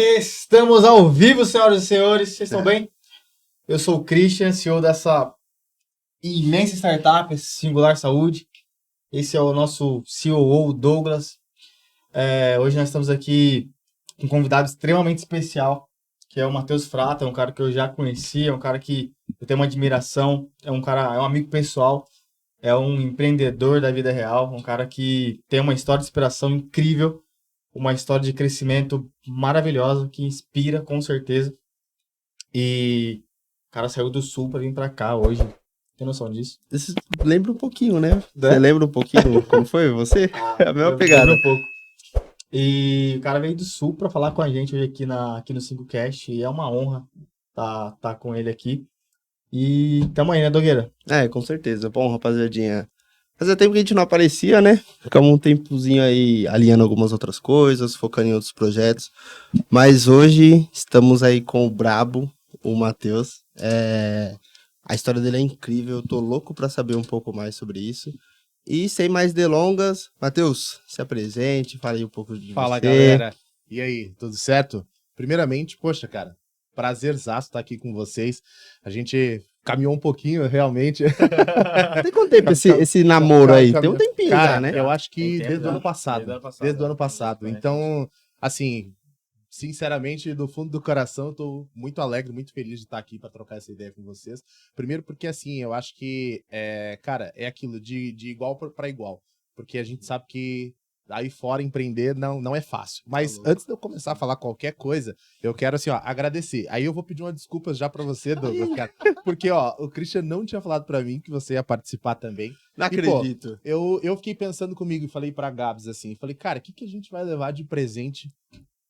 Estamos ao vivo, senhoras e senhores. Vocês estão bem? Eu sou o Christian, CEO dessa imensa startup, Singular Saúde. Esse é o nosso COO, Douglas. Hoje nós estamos aqui com um convidado extremamente especial, que é o Matheus Frata. É um cara que eu já conhecia, é um cara que eu tenho uma admiração, é um amigo pessoal, é um empreendedor da vida real, um cara que tem uma história de inspiração incrível, uma história de crescimento maravilhosa, que inspira, com certeza. E o cara saiu do Sul para vir para cá hoje. Tem noção disso? Isso lembra um pouquinho, né? Você lembra um pouquinho como foi você? É a mesma pegada. Lembra um pouco. E o cara veio do Sul para falar com a gente hoje aqui no 5Cast. E é uma honra tá com ele aqui. E tamo aí, né, Dogueira? Com certeza. Bom, rapaziadinha. Fazia tempo que a gente não aparecia, né? Ficamos um tempozinho aí alinhando algumas outras coisas, focando em outros projetos. Mas hoje estamos aí com o brabo, o Matheus. A história dele é incrível, eu tô louco pra saber um pouco mais sobre isso. E sem mais delongas, Matheus, se apresente, fale aí um pouco de Fala, você. galera. E aí, tudo certo? Primeiramente, poxa, cara, prazerzaço estar aqui com vocês. A gente caminhou um pouquinho, realmente. Tem quanto tempo esse namoro aí? Tem um tempinho cara, já, né? Eu acho que Tem desde tempo o ano passado. Desde o ano passado. Então, assim, sinceramente, do fundo do coração, eu tô muito alegre, muito feliz de estar aqui para trocar essa ideia com vocês. Primeiro porque, assim, eu acho que, cara, é aquilo de igual para igual. Porque a gente sabe que aí fora empreender não é fácil. Mas antes de eu começar a falar qualquer coisa, eu quero, assim, ó, agradecer. Aí eu vou pedir uma desculpa já pra você, Douglas, cara. Porque, ó, o Christian não tinha falado pra mim que você ia participar também. Não E, acredito. pô, eu fiquei pensando comigo e falei pra Gabs, assim, falei, cara, o que a gente vai levar de presente?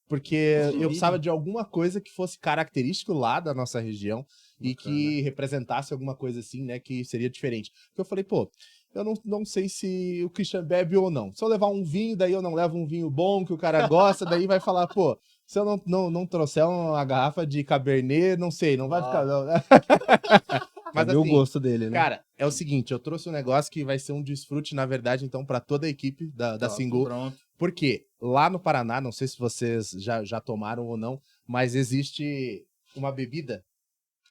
Porque eu precisava de alguma coisa que fosse característico lá da nossa região e que representasse alguma coisa assim, né, que seria diferente. Porque eu falei, pô, eu não sei se o Christian bebe ou não. Se eu levar um vinho, daí eu não levo um vinho bom que o cara gosta, daí vai falar, pô, se eu não trouxer uma garrafa de Cabernet, não sei, não vai ficar... Não. Mas Mas o assim, gosto dele, né? cara, é o seguinte, eu trouxe um negócio que vai ser um desfrute, na verdade, então, pra toda a equipe da Singu. Pronto. Porque lá no Paraná, não sei se vocês já tomaram ou não, mas existe uma bebida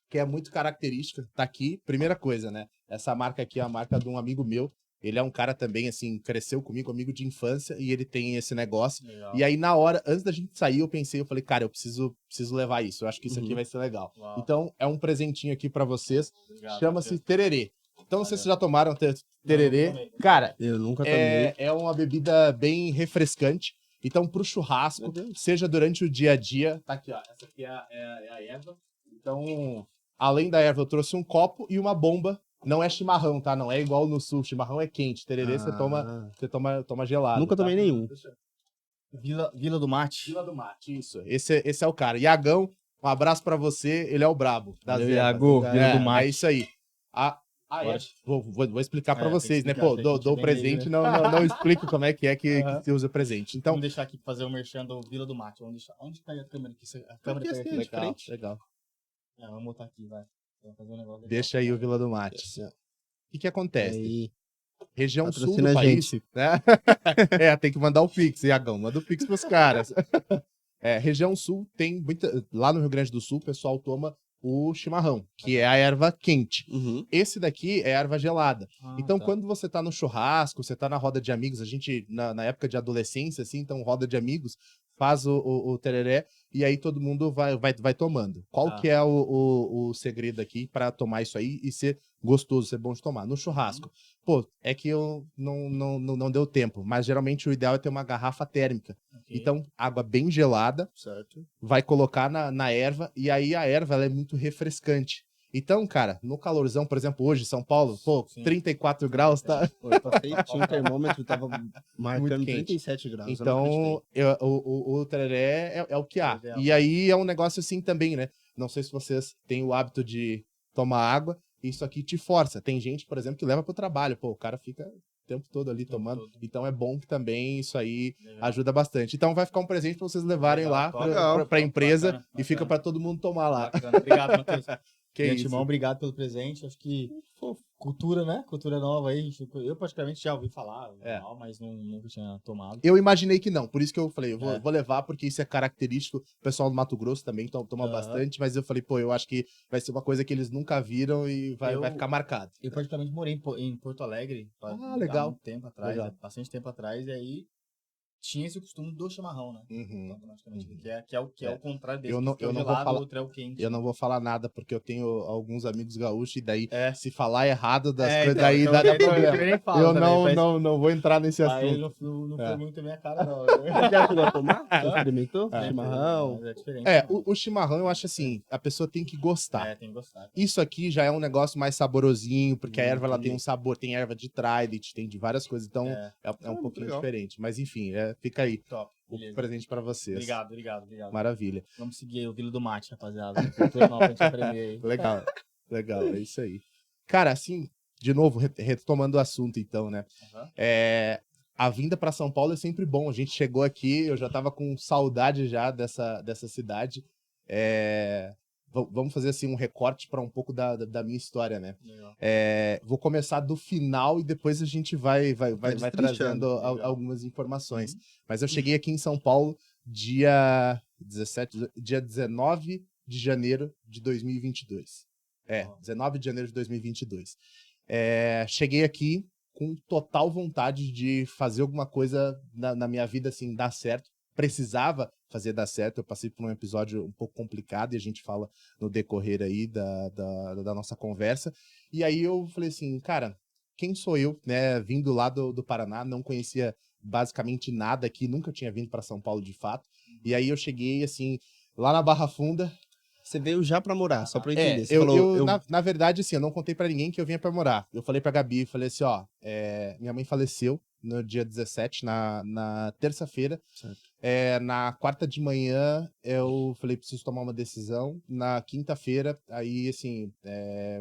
que é muito característica, tá aqui, primeira coisa, né? Essa marca aqui é a marca de um amigo meu, ele é um cara também, assim, cresceu comigo, amigo de infância, e ele tem esse negócio. Legal. E aí, na hora, antes da gente sair, eu falei, cara, eu preciso levar isso, eu acho que isso aqui vai ser legal. Uau. Então, é um presentinho aqui pra vocês, Obrigado, chama-se Matheus. tererê. Então, não sei se vocês já tomaram tererê. Não, nunca tomei. Cara, Eu nunca tomei. é uma bebida bem refrescante. Então, pro churrasco, seja durante o dia a dia. Tá aqui, ó. Essa aqui é a erva. Então, além da erva, eu trouxe um copo e uma bomba. Não é chimarrão, tá? Não é igual no sul. Chimarrão é quente. Tererê você toma gelado. Nunca tomei nenhum. Vila do Mate. Vila do Mate, isso. Esse é o cara. Iagão, um abraço pra você. Ele é o brabo. Valeu, ervas. Iago, Vila do Mate. É isso aí. Agora- Vou explicar pra tem que vocês, né? explicar, Pô, tem que dou te presente, vender, não explico como é que Aham. se usa presente. Então, Vamos deixar aqui pra fazer o merchan do Vila do Mate. Vamos deixar. Onde cai a câmera aqui? A câmera Aqui, cai assim, aqui. de frente. legal. Vamos botar aqui, vai. Vamos fazer um negócio legal. Deixa aí o Vila do Mate. O que acontece? Aí, Região sul patrocina do a país, gente. né? Tem que mandar o Pix, Iagão. Manda o Pix pros caras. Região sul tem muita... Lá no Rio Grande do Sul, o pessoal toma o chimarrão, que é a erva quente. uhum. Esse daqui é erva gelada. Então, tá. quando você tá no churrasco, você tá na roda de amigos, a gente, na época de adolescência, assim, então, roda de amigos, faz o tereré e aí todo mundo vai tomando. Qual Tá. que é o segredo aqui pra tomar isso aí e ser gostoso, ser bom de tomar? No churrasco. Pô, é que eu não deu tempo, mas geralmente o ideal é ter uma garrafa térmica. Ok. Então, água bem gelada, Certo. vai colocar na erva, e aí a erva ela é muito refrescante. Então, cara, no calorzão, por exemplo, hoje, São Paulo, pô, Sim. 34 graus, tá? Pô, eu passei, tinha um termômetro, tava marcando Muito quente. 37 graus. eu não Então, acreditei. o tereré é o que há. Ideal. E aí é um negócio assim também, né? Não sei se vocês têm o hábito de tomar água, isso aqui te força. Tem gente, por exemplo, que leva pro trabalho, pô, o cara fica o tempo todo ali tomando. todo. Então é bom que também isso aí Legal. ajuda bastante. Então vai ficar um presente pra vocês levarem Legal, lá top. pra empresa Bacana, e fica bacana. pra todo mundo tomar lá. Bacana. Obrigado, Matheus. Que De isso. antemão, obrigado pelo presente. Acho que cultura, né? Cultura nova aí. Eu praticamente já ouvi falar, É. mas nunca tinha tomado. Eu imaginei que não, por isso que eu falei, eu É. vou levar, porque isso é característico. O pessoal do Mato Grosso também toma Aham. bastante, mas eu falei, pô, eu acho que vai ser uma coisa que eles nunca viram e vai Eu- ficar marcado. Eu praticamente morei em Porto Alegre há Legal. um tempo atrás, Legal. bastante tempo atrás, e aí tinha esse costume do chimarrão, né? Uhum. Então, praticamente, Uhum. que é o contrário desse, Eu não- que é o eu não vou gelado, falar- o outro é o quente. Eu não vou falar nada, porque eu tenho alguns amigos gaúchos, e daí, É. se falar errado das É, coisas, então, daí então, dá então, problema. eu nem falo Eu também, não vou entrar nesse Aí assunto. não É. foi muito a minha cara, não. Você já chegou a tomar? Já experimentou? É. Chimarrão. Mas é diferente. É, né? o chimarrão, eu acho assim, a pessoa tem que gostar. É, tem que gostar. Isso aqui já é um negócio mais saborosinho, porque a erva ela tem entendi. um sabor, tem erva de trident, tem de várias coisas, então é um muito pouquinho legal. diferente. Mas enfim, fica aí Top. o Beleza. presente pra vocês. Obrigado. Maravilha. Vamos seguir o Vila do Mate, rapaziada. Cultura nova pra gente aprender aí. Legal, legal, é isso aí. Cara, assim, de novo, retomando o assunto então, né? Aham. A vinda pra São Paulo é sempre bom. A gente chegou aqui, eu já tava com saudade já dessa cidade. Vamos fazer assim um recorte para um pouco da minha história, né? Legal. Vou começar do final e depois a gente vai destrinchando. trazendo Legal. algumas informações. Mas eu cheguei aqui em São Paulo dia 19 de janeiro de 2022. 19 de janeiro de 2022. Cheguei aqui com total vontade de fazer alguma coisa na minha vida, assim, dar certo. Precisava fazer dar certo. Eu passei por um episódio um pouco complicado e a gente fala no decorrer aí da nossa conversa. E aí eu falei assim, cara, quem sou eu, né? Vindo lá do Paraná, não conhecia basicamente nada aqui, nunca tinha vindo para São Paulo de fato. E aí eu cheguei, assim, lá na Barra Funda. Você veio já pra morar, só pra eu entender. Você Na verdade, assim, eu não contei pra ninguém que eu vinha pra morar. Eu falei pra Gabi, falei assim, ó, minha mãe faleceu no dia 17, na terça-feira. Certo. Na quarta de manhã, eu falei, preciso tomar uma decisão. Na quinta-feira, aí, assim,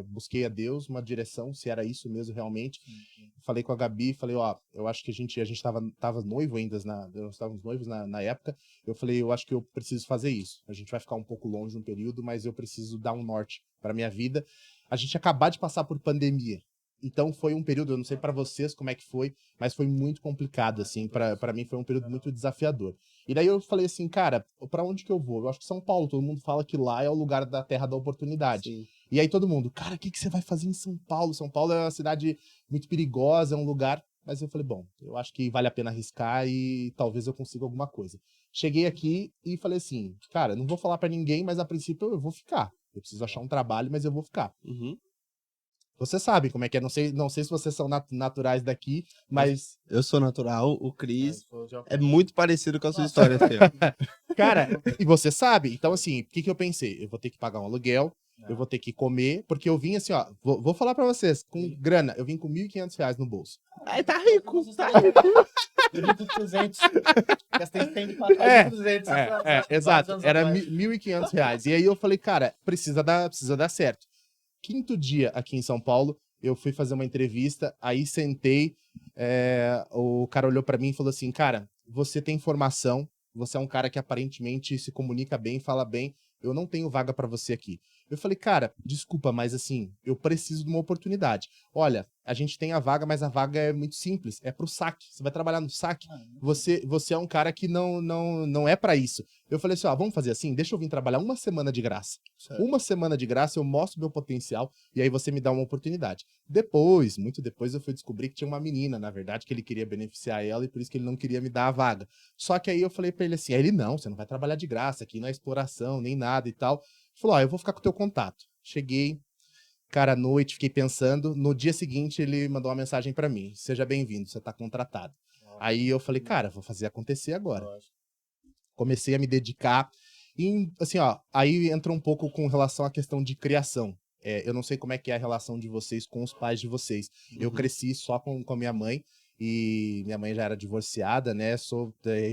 busquei a Deus uma direção, se era isso mesmo realmente. Falei com a Gabi, falei, ó, eu acho que a gente tava noivo ainda, nós estávamos noivos na época. Eu falei, eu acho que eu preciso fazer isso. A gente vai ficar um pouco longe no período, mas eu preciso dar um norte pra minha vida. A gente acabar de passar por pandemia. Então foi um período, eu não sei pra vocês como é que foi, mas foi muito complicado, assim, pra mim foi um período muito desafiador. E daí eu falei assim, cara, pra onde que eu vou? Eu acho que São Paulo, todo mundo fala que lá é o lugar da terra da oportunidade. Sim. E aí todo mundo, cara, o que você vai fazer em São Paulo? São Paulo é uma cidade muito perigosa, é um lugar... Mas eu falei, bom, eu acho que vale a pena arriscar e talvez eu consiga alguma coisa. Cheguei aqui e falei assim, cara, não vou falar pra ninguém, mas a princípio eu vou ficar. Eu preciso achar um trabalho, mas eu vou ficar. Uhum. Você sabe como é que é, não sei se vocês são naturais daqui, mas... Eu sou natural, o Cris Já- é muito parecido com a sua história, Theo. Cara, e você sabe? Então, assim, o que eu pensei? Eu vou ter que pagar um aluguel, eu vou ter que comer, porque eu vim assim, ó, vou falar pra vocês, com grana, eu vim com R$1.500 no bolso. Aí tá rico, tá rico. Eu vim com 200. Gastei tempo pra pagar 200. Exato, era R$1.500. E aí eu falei, cara, precisa dar certo. Quinto dia aqui em São Paulo, eu fui fazer uma entrevista, aí sentei, o cara olhou pra mim e falou assim, cara, você tem formação, você é um cara que aparentemente se comunica bem, fala bem, eu não tenho vaga pra você aqui. Eu falei, cara, desculpa, mas assim, eu preciso de uma oportunidade. Olha, a gente tem a vaga, mas a vaga é muito simples, é pro saque. Você vai trabalhar no saque, você é um cara que não é pra isso. Eu falei assim, ó, vamos fazer assim, deixa eu vir trabalhar uma semana de graça. Certo. Uma semana de graça, eu mostro meu potencial e aí você me dá uma oportunidade. Depois, muito depois, eu fui descobrir que tinha uma menina, na verdade, que ele queria beneficiar ela e por isso que ele não queria me dar a vaga. Só que aí eu falei pra ele assim, ele não, você não vai trabalhar de graça, aqui não é exploração, nem nada e tal. Ele falou, ó, eu vou ficar com o teu contato. Cheguei, cara, à noite, fiquei pensando. No dia seguinte, ele mandou uma mensagem pra mim. Seja bem-vindo, você tá contratado. Aí eu falei, cara, vou fazer acontecer agora. Comecei a me dedicar. E, assim, ó, aí entra um pouco com relação à questão de criação. Eu não sei como é que é a relação de vocês com os pais de vocês. Eu cresci só com a minha mãe. E minha mãe já era divorciada, né?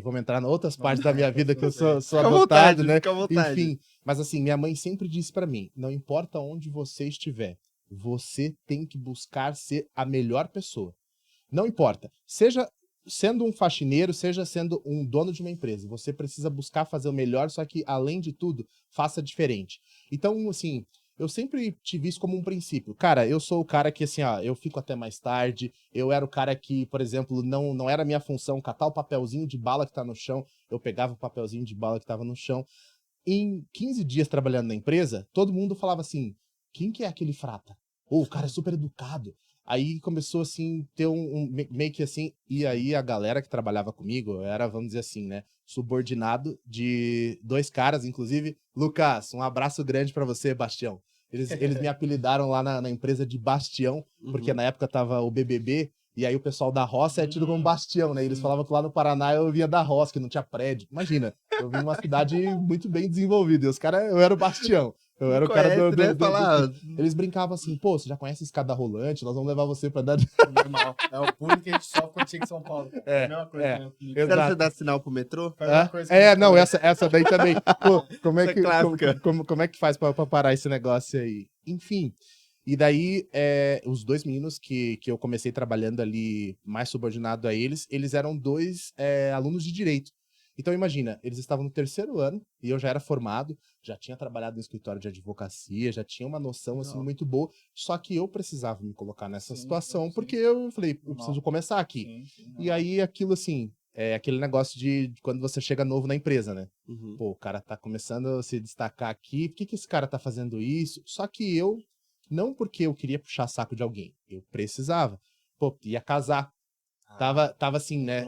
Vamos entrar em outras partes da minha vida que eu sou Fica à adotado, vontade, né? fica à vontade. Enfim, mas assim, minha mãe sempre disse pra mim, não importa onde você estiver, você tem que buscar ser a melhor pessoa. Não importa, seja sendo um faxineiro, seja sendo um dono de uma empresa, você precisa buscar fazer o melhor, só que além de tudo, faça diferente. Então, assim, eu sempre tive isso como um princípio. Cara, eu sou o cara que, assim, ó, eu fico até mais tarde. Eu era o cara que, por exemplo, não era minha função catar o papelzinho de bala que tá no chão. Eu pegava o papelzinho de bala que tava no chão. Em 15 dias trabalhando na empresa, todo mundo falava assim, quem que é aquele frata? O cara é super educado. Aí começou, assim, ter meio que assim, e aí a galera que trabalhava comigo, eu era, vamos dizer assim, né, subordinado de 2 caras, inclusive. Lucas, um abraço grande pra você, Bastião. Eles me apelidaram lá na empresa de Bastião, porque na época tava o BBB, e aí o pessoal da roça é tido como Bastião, né? E eles falavam que lá no Paraná eu vinha da roça, que não tinha prédio. Imagina, eu vim de uma cidade muito bem desenvolvida, e os caras, eu era o Bastião. Eu era o cara Conhece, né? Falar, Eles brincavam assim, pô, você já conhece escada rolante? Nós vamos levar você pra andar de... Normal. É o público que a gente sofre quando chega em São Paulo. É a mesma coisa. é. Né? quero você dar sinal pro metrô? Faz a mesma coisa que Não, eu- essa daí também. Pô, como é Essa que, é clássica. como é que faz pra parar esse negócio aí? Enfim. E daí, os 2 meninos que eu comecei trabalhando ali, mais subordinado a eles eram 2 alunos de direito. Então, imagina, eles estavam no 3º ano e eu já era formado, já tinha trabalhado no escritório de advocacia, já tinha uma noção, assim, muito boa. Só que eu precisava me colocar nessa situação, porque eu falei, eu preciso começar aqui. E aí, aquilo, assim, aquele negócio de quando você chega novo na empresa, né? Pô, o cara tá começando a se destacar aqui, por que esse cara tá fazendo isso? Só que eu, não porque eu queria puxar saco de alguém, eu precisava. Pô, ia casar. Tava assim, né?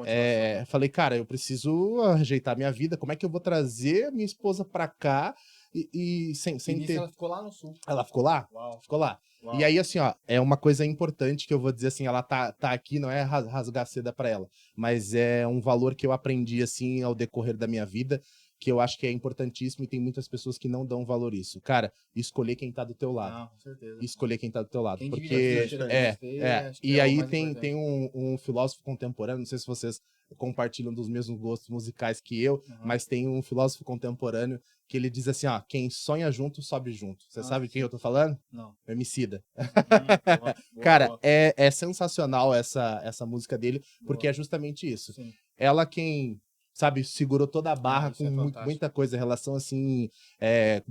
Falei, cara, eu preciso ajeitar minha vida. Como é que eu vou trazer minha esposa pra cá e sem nisso ter. ela ficou lá no sul. Ela ficou lá? Uau. Ficou lá. Uau. E aí, assim, ó, é uma coisa importante que eu vou dizer assim, ela tá aqui, não é rasgar seda pra ela, mas é um valor que eu aprendi, assim, ao decorrer da minha vida, que eu acho que é importantíssimo e tem muitas pessoas que não dão valor a isso. Cara, escolher quem tá do teu lado. Não, com certeza. Escolher quem tá do teu lado. Quem divide Porque a vida com você, acho que e é o aí mais tem importante. um filósofo contemporâneo, não sei se vocês compartilham dos mesmos gostos musicais que eu, mas tem um filósofo contemporâneo que ele diz assim, ó, quem sonha junto, sobe junto. Você sabe quem eu tô falando? Não. Emicida. Boa, Cara, boa. é sensacional essa música dele, porque Boa. é justamente isso. Sim. Ela quem, sabe, segurou toda a barra Isso com é fantástico. muita coisa, relação assim,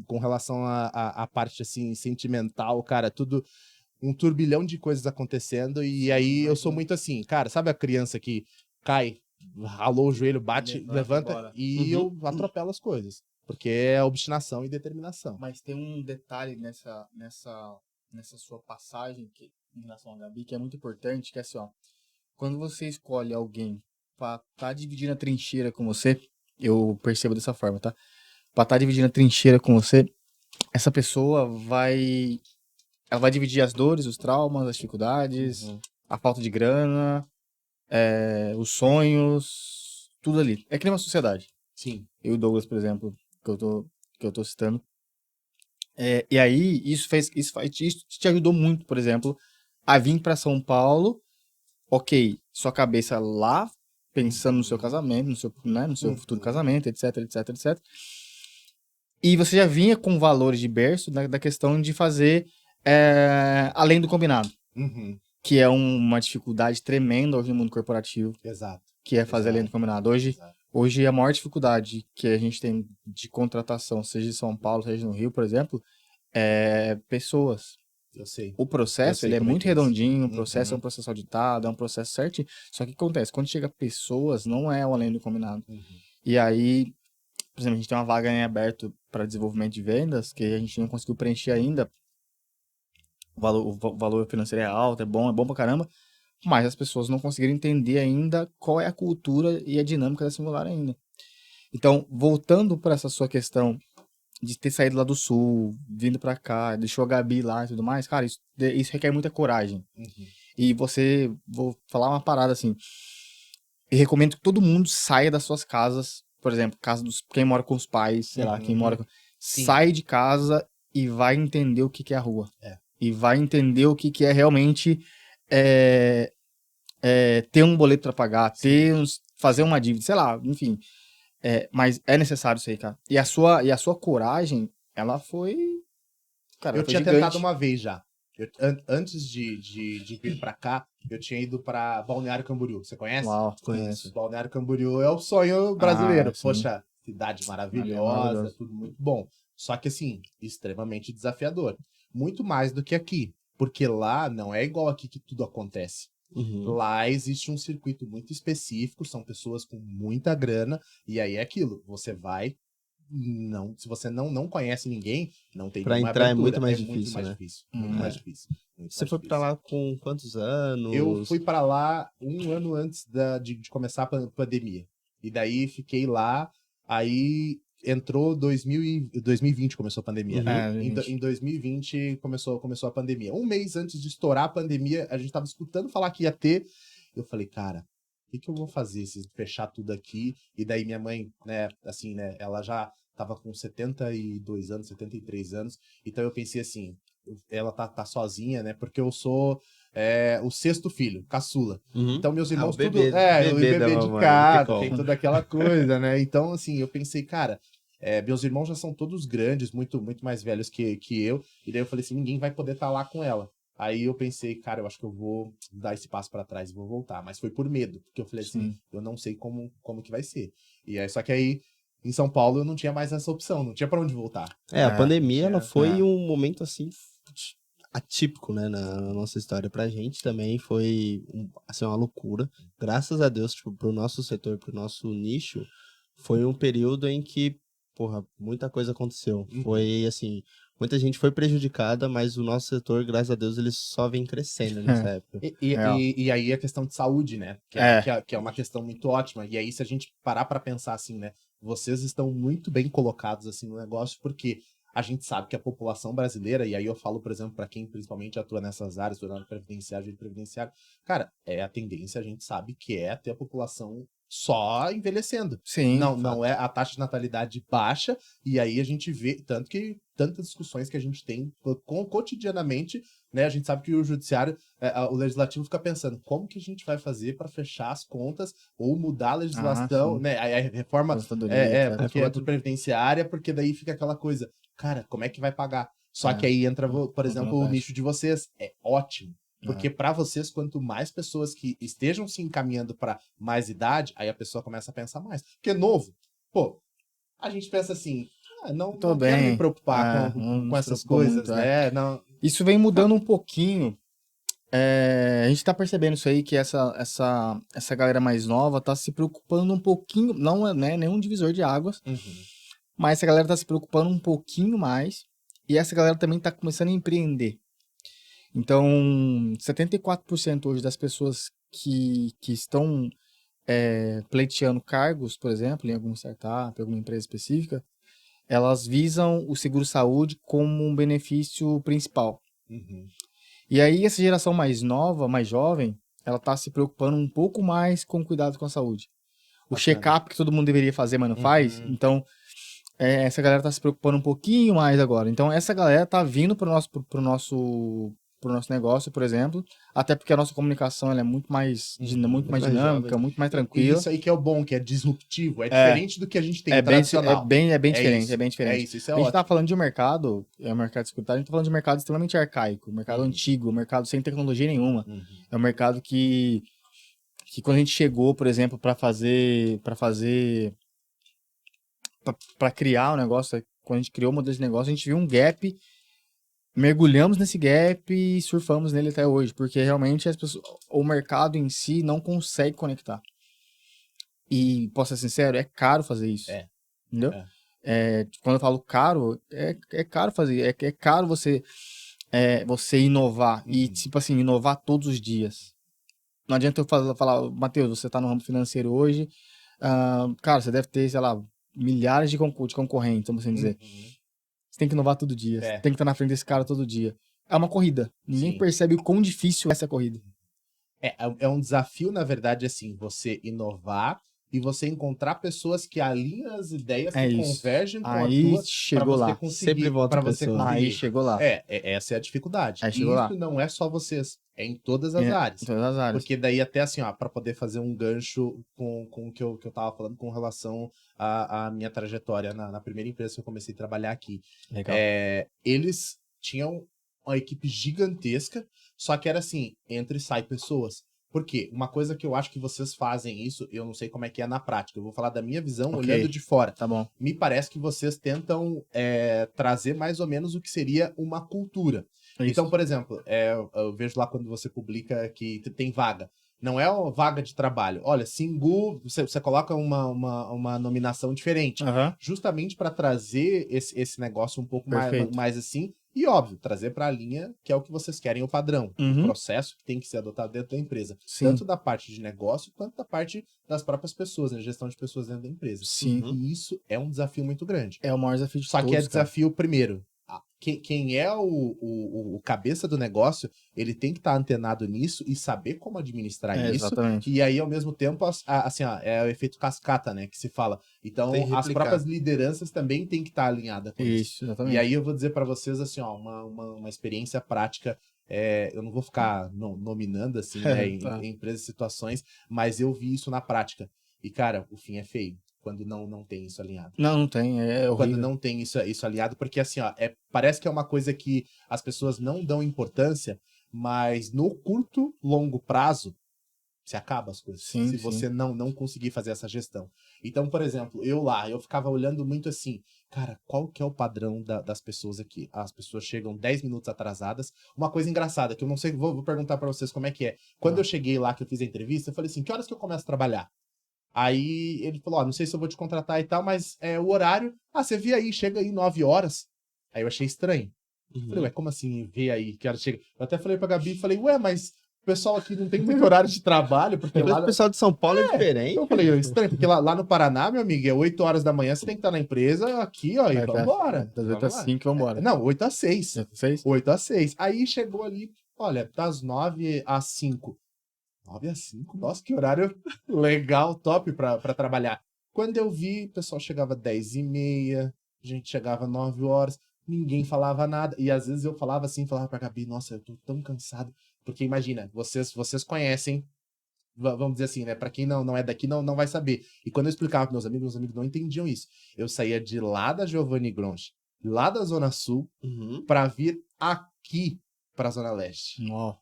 com relação à parte assim, sentimental, cara, tudo, um turbilhão de coisas acontecendo, e Sim, aí eu imagino. sou muito assim, cara, sabe a criança que cai, ralou o joelho, bate, levanta, bora. e eu atropelo as coisas, porque é obstinação e determinação. Mas tem um detalhe nessa sua passagem em relação à Gabi que é muito importante, que é assim, ó. Quando você escolhe alguém pra estar dividindo a trincheira com você, eu percebo dessa forma, tá? Pra estar dividindo a trincheira com você, essa pessoa ela vai dividir as dores, os traumas, as dificuldades, a falta de grana, os sonhos, tudo ali. É que nem uma sociedade. Sim. Eu e o Douglas, por exemplo, que eu tô citando. E aí, isso te ajudou muito, por exemplo, a vir pra São Paulo, ok, sua cabeça lá, pensando no seu casamento, no seu futuro casamento, etc, etc, etc. E você já vinha com valores de berço da questão de fazer além do combinado, que é uma dificuldade tremenda hoje no mundo corporativo, Exato. que é fazer além do combinado. Hoje a maior dificuldade que a gente tem de contratação, seja em São Paulo, seja no Rio, por exemplo, é pessoas. Eu sei. O processo, ele é como é muito que é isso. redondinho, o processo é um processo auditado, é um processo certinho. Só que o que acontece? Quando chega pessoas, não é o além do combinado. E aí, por exemplo, a gente tem uma vaga em aberto para desenvolvimento de vendas, que a gente não conseguiu preencher ainda. O valor financeiro é alto, é bom pra caramba. Mas as pessoas não conseguiram entender ainda qual é a cultura e a dinâmica da Singular ainda. Então, voltando para essa sua questão de ter saído lá do sul, vindo pra cá, deixou a Gabi lá e tudo mais, cara, isso requer muita coragem. E vou falar uma parada assim, eu recomendo que todo mundo saia das suas casas, por exemplo, quem mora com os pais, sei lá, quem mora com... Sai de casa e vai entender o que é a rua. E vai entender o que é realmente ter um boleto pra pagar, fazer uma dívida, sei lá, enfim. Mas é necessário isso aí, cara. E a sua coragem, ela foi... Cara, Eu ela foi tinha gigante. tentado uma vez já. Antes de vir pra cá, eu tinha ido pra Balneário Camboriú. Você conhece? Uau, Conheço. Balneário Camboriú é o sonho brasileiro. sim. Poxa, cidade maravilhosa, Maravilhoso. tudo muito bom. Só que, assim, extremamente desafiador. Muito mais do que aqui. Porque lá não é igual aqui que tudo acontece. Uhum. Lá existe um circuito muito específico, são pessoas com muita grana, e aí é aquilo, você vai, não, se você não conhece ninguém, não tem Pra nenhuma entrar é abertura. muito mais É muito difícil, mais né? difícil, muito mais É. difícil. Muito Você mais foi pra difícil. lá com quantos Eu anos? fui para lá um ano antes de começar a pandemia. E daí fiquei lá, aí entrou 2020, começou a pandemia, né? Uhum. Em 2020 começou a pandemia. Um mês antes de estourar a pandemia, a gente tava escutando falar que ia ter. Eu falei, cara, o que eu vou fazer se fechar tudo aqui? E daí minha mãe, né, assim, né, ela já tava com 72 anos, 73 anos. Então eu pensei assim, ela tá sozinha, né? Porque eu sou o sexto filho, caçula. Uhum. Então, meus Ah, irmãos, o bebê, tudo. O bebê da bebê de mamãe, não tem casa, como. tem toda aquela coisa, né? Então, assim, eu pensei, cara, meus irmãos já são todos grandes, muito, muito mais velhos que eu. E daí eu falei assim: ninguém vai poder estar lá com ela. Aí eu pensei, cara, eu acho que eu vou dar esse passo pra trás e vou voltar. Mas foi por medo, porque eu falei assim: eu não sei como que vai ser. E aí, só que aí, em São Paulo, eu não tinha mais essa opção, não tinha pra onde voltar. A pandemia, ela foi é. um momento, assim, atípico, né, na nossa história. Pra gente também foi, assim, uma loucura. Graças a Deus, tipo, pro nosso setor, pro nosso nicho, foi um período em que, porra, muita coisa aconteceu. Foi, assim, muita gente foi prejudicada, mas o nosso setor, graças a Deus, ele só vem crescendo nessa época. Real. E aí a questão de saúde, né? Que é uma questão muito ótima. E aí, se a gente parar pra pensar assim, né? Vocês estão muito bem colocados assim no negócio, porque a gente sabe que a população brasileira, e aí eu falo, por exemplo, para quem principalmente atua nessas áreas, atua na previdenciária, direito previdenciário, cara, a tendência, a gente sabe que é ter a população só envelhecendo. Sim. Não é a taxa de natalidade baixa, e aí a gente vê, tanto que tantas discussões que a gente tem cotidianamente, né? A gente sabe que o judiciário, o legislativo fica pensando, como que a gente vai fazer para fechar as contas ou mudar a legislação, sim. né? A reforma Aposentadoria, porque é do previdenciária, porque daí fica aquela coisa, cara, como é que vai pagar? Só que aí entra, por exemplo, o nicho de vocês. É ótimo. Porque para vocês, quanto mais pessoas que estejam se encaminhando para mais idade, aí a pessoa começa a pensar mais. Porque novo, pô, a gente pensa assim, não quero me preocupar com não se essas preocupa coisas, muito, né? Não, Isso vem mudando um pouquinho. A gente tá percebendo isso aí, que essa galera mais nova tá se preocupando um pouquinho, não é, né, nenhum divisor de águas, mas essa galera tá se preocupando um pouquinho mais, e essa galera também tá começando a empreender. Então, 74% hoje das pessoas que estão pleiteando cargos, por exemplo, em alguma startup, alguma empresa específica, elas visam o seguro-saúde como um benefício principal. E aí, essa geração mais nova, mais jovem, ela tá se preocupando um pouco mais com o cuidado com a saúde. O check-up que todo mundo deveria fazer, mas não faz. Então, essa galera tá se preocupando um pouquinho mais agora. Então, essa galera tá vindo pro nosso negócio, por exemplo, até porque a nossa comunicação ela é muito mais mais dinâmica, jovem. muito mais E tranquila. isso aí que é o bom, que é disruptivo, é diferente do que a gente tem É tradicional. bem diferente, isso, é bem diferente. Isso é A gente tá ótimo. falando de um mercado, é um mercado securitário, a gente tá falando de um mercado extremamente arcaico, um mercado antigo, um mercado sem tecnologia nenhuma. É um mercado que quando a gente chegou, por exemplo, para criar o negócio, quando a gente criou o modelo de negócio, a gente viu um gap, mergulhamos nesse gap e surfamos nele até hoje, porque realmente o mercado em si não consegue conectar. E, posso ser sincero, é caro fazer isso. Entendeu? Quando eu falo caro, é caro fazer. É caro você inovar. E, tipo assim, inovar todos os dias. Não adianta eu falar, Matheus, você tá no ramo financeiro hoje, cara, você deve ter, sei lá, milhares de concorrentes, vamos assim dizer. Você tem que inovar todo dia. Você tem que estar na frente desse cara todo dia. É uma corrida. Ninguém percebe o quão difícil é essa corrida. É um desafio, na verdade, assim, você inovar e você encontrar pessoas que alinham as ideias, que convergem com a tua, para você conseguir. Sempre volta Para você pessoas. conseguir. Aí chegou lá. Essa é a dificuldade. Aí E chegou isso lá. não é só vocês, é em todas as áreas. Em todas as áreas. Porque daí até assim, ó, para poder fazer um gancho com o que eu tava falando com relação à minha trajetória na primeira empresa que eu comecei a trabalhar aqui. Legal. Eles tinham uma equipe gigantesca, só que era assim, entra e sai pessoas. Por quê? Uma coisa que eu acho que vocês fazem isso, eu não sei como é que é na prática, eu vou falar da minha visão Ok. olhando de fora. Tá bom. Me parece que vocês tentam trazer mais ou menos o que seria uma cultura. Isso. Então, por exemplo, eu vejo lá quando você publica que tem vaga. Não é uma vaga de trabalho. Olha, Singu, você coloca uma nominação diferente. Aham. Justamente para trazer esse negócio um pouco Perfeito. mais assim. E, óbvio, trazer para a linha que é o que vocês querem, o padrão. Uhum. O processo que tem que ser adotado dentro da empresa. Sim. Tanto da parte de negócio, quanto da parte das próprias pessoas, né? Gestão de pessoas dentro da empresa. Sim. E isso é um desafio muito grande. É o maior desafio de Só todos, que é cara. desafio, primeiro, quem é o cabeça do negócio, ele tem que estar antenado nisso e saber como administrar isso. Exatamente. E aí, ao mesmo tempo, assim, ó, é o efeito cascata, né, que se fala. Então, Tem que as replicar. próprias lideranças também têm que estar alinhadas com isso. Isso, exatamente. E aí, eu vou dizer para vocês, assim, ó, uma experiência prática. Eu não vou ficar nominando, assim, né, Tá. em empresas e situações, mas eu vi isso na prática. E, cara, o fim é feio quando não tem isso alinhado. Não tem, é Quando horrível. não tem isso alinhado, porque assim, ó, parece que é uma coisa que as pessoas não dão importância, mas no curto, longo prazo, se acaba as coisas. Sim, se sim. você não conseguir fazer essa gestão. Então, por exemplo, eu ficava olhando muito assim, cara, qual que é o padrão das pessoas aqui? As pessoas chegam 10 minutos atrasadas. Uma coisa engraçada, que eu não sei, vou perguntar pra vocês como é que é. Quando eu cheguei lá, que eu fiz a entrevista, eu falei assim, que horas que eu começo a trabalhar? Aí ele falou, ó, não sei se eu vou te contratar e tal, mas o horário, você vê aí, chega aí 9 horas. Aí eu achei estranho. Falei, ué, como assim, vê aí, que hora chega? Eu até falei pra Gabi, falei, ué, mas o pessoal aqui não tem muito horário de trabalho, porque Mas lá... o pessoal de São Paulo é diferente. Então eu falei, estranho, porque lá no Paraná, meu amigo, é 8 horas da manhã, você tem que estar na empresa aqui, ó, e vambora. Das 8 às 5, vambora. Não, 8 às 6. 6? 8 às 6. Aí chegou ali, olha, das 9 às 5. 9 às 5? Nossa, que horário legal, top pra trabalhar. Quando eu vi, o pessoal chegava 10h30, a gente chegava 9 horas, ninguém falava nada. E às vezes eu falava assim, falava pra Gabi, nossa, eu tô tão cansado. Porque imagina, vocês conhecem, vamos dizer assim, né? Pra quem não é daqui, não vai saber. E quando eu explicava pros meus amigos não entendiam isso. Eu saía de lá da Giovanni Gronchi, lá da Zona Sul, pra vir aqui pra Zona Leste. Ó,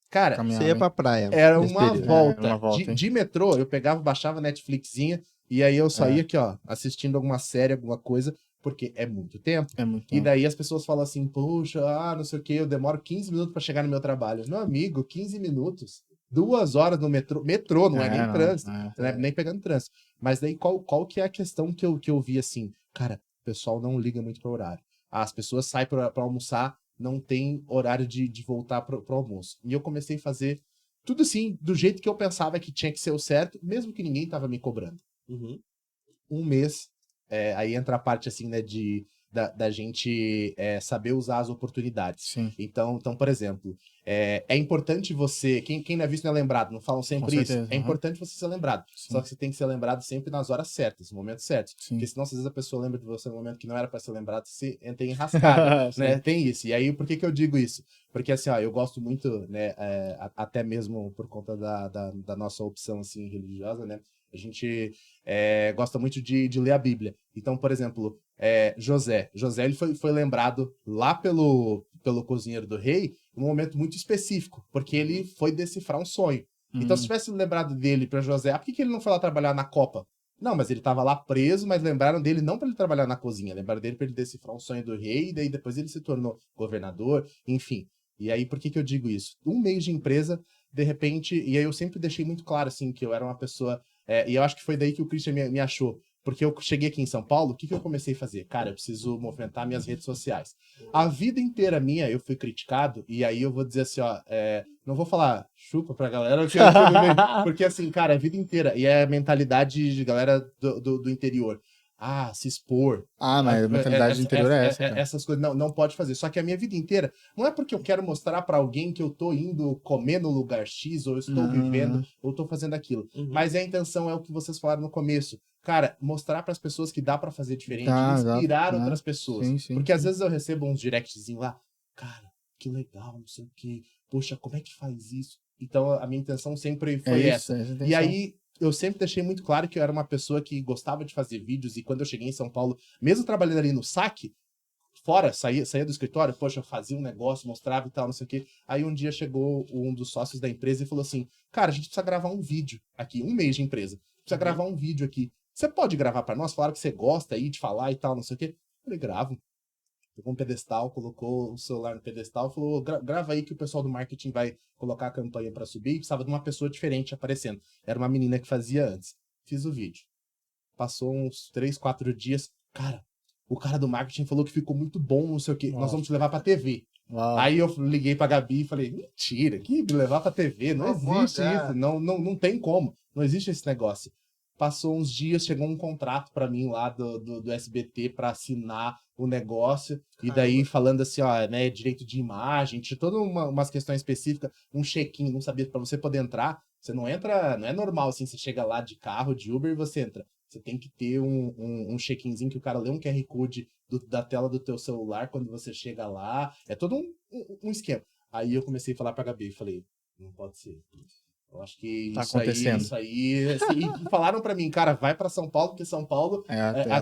Cara, caminhava, Você ia hein? pra praia. era nesse uma período. volta. Era uma volta, hein? De metrô, eu pegava, baixava Netflixinha, e aí eu saía aqui, ó, assistindo alguma série, alguma coisa, porque é muito tempo. É muito E tempo. daí as pessoas falam assim, poxa, não sei o que, eu demoro 15 minutos pra chegar no meu trabalho. Meu amigo, 15 minutos, 2 horas no metrô. Metrô, não é nem trânsito, não é nem pegando trânsito. Mas daí qual que é a questão que eu vi assim? Cara, o pessoal não liga muito pro horário. As pessoas saem pra almoçar, não tem horário de voltar pro almoço. E eu comecei a fazer tudo assim, do jeito que eu pensava que tinha que ser o certo, mesmo que ninguém tava me cobrando. Um mês, aí entra a parte assim, né, da gente saber usar as oportunidades. Sim. Então, por exemplo, é importante você, quem não é visto não é lembrado, não falam sempre Com isso. certeza, É importante você ser lembrado. Sim. Só que você tem que ser lembrado sempre nas horas certas, nos momentos certos. Sim. Porque senão, às vezes, a pessoa lembra de você no momento que não era pra ser lembrado, você entra enrascada, né? Tem isso. E aí, por que eu digo isso? Porque, assim, ó, eu gosto muito, né, até mesmo por conta da nossa opção, assim, religiosa, né? A gente gosta muito de ler a Bíblia. Então, por exemplo, José ele foi lembrado lá pelo cozinheiro do rei num momento muito específico, porque ele foi decifrar um sonho. Então, se tivesse lembrado dele para José, por que ele não foi lá trabalhar na Copa? Não, mas ele estava lá preso, mas lembraram dele não para ele trabalhar na cozinha, lembraram dele para ele decifrar um sonho do rei, e daí depois ele se tornou governador, enfim. E aí, por que eu digo isso? Um mês de empresa, de repente, e aí eu sempre deixei muito claro, assim, que eu era uma pessoa, e eu acho que foi daí que o Christian me achou, porque eu cheguei aqui em São Paulo, o que eu comecei a fazer? Cara, eu preciso movimentar minhas redes sociais. A vida inteira minha, eu fui criticado, e aí eu vou dizer assim, ó, não vou falar chupa pra galera, porque assim, cara, a vida inteira, e é a mentalidade de galera do interior. Se expor. Mas a mentalidade do interior é essa, cara. Essas coisas não pode fazer. Só que a minha vida inteira, não é porque eu quero mostrar pra alguém que eu tô indo comer no lugar X, ou eu estou vivendo, ou tô fazendo aquilo. Mas a intenção é o que vocês falaram no começo. Cara, mostrar pras pessoas que dá pra fazer diferente, inspirar outras pessoas. Sim, porque às vezes eu recebo uns directzinhos lá, cara, que legal, não sei o que. Poxa, como é que faz isso? Então a minha intenção sempre foi essa. E aí, eu sempre deixei muito claro que eu era uma pessoa que gostava de fazer vídeos, e quando eu cheguei em São Paulo, mesmo trabalhando ali no saque, fora, saía do escritório, poxa, eu fazia um negócio, mostrava e tal, não sei o quê. Aí um dia chegou um dos sócios da empresa e falou assim, cara, a gente precisa gravar um vídeo aqui, um mês de empresa. Precisa gravar um vídeo aqui. Você pode gravar pra nós? Falaram que você gosta aí de falar e tal, não sei o quê. Eu falei, gravo. Pegou um pedestal, colocou o celular no pedestal, falou, grava aí que o pessoal do marketing vai colocar a campanha pra subir e precisava de uma pessoa diferente aparecendo. Era uma menina que fazia antes. Fiz o vídeo. Passou uns 3, 4 dias. Cara, o cara do marketing falou que ficou muito bom, não sei o quê. Nós vamos te levar pra TV. Uau. Aí eu liguei pra Gabi e falei, mentira, que me levar pra TV? Não existe isso, não tem como. Não existe esse negócio. Passou uns dias, chegou um contrato pra mim lá do SBT pra assinar o negócio. E daí falando assim, ó, né, direito de imagem, tinha todas umas questões específicas, um check-in, não sabia, pra você poder entrar, você não entra, não é normal assim, você chega lá de carro, de Uber e você entra. Você tem que ter um check-inzinho que o cara lê um QR Code da tela do teu celular quando você chega lá. É todo um esquema. Aí eu comecei a falar pra Gabi, falei, não pode ser. Eu acho que Tá acontecendo. isso aí... Assim, e falaram pra mim, cara, vai pra São Paulo, porque São Paulo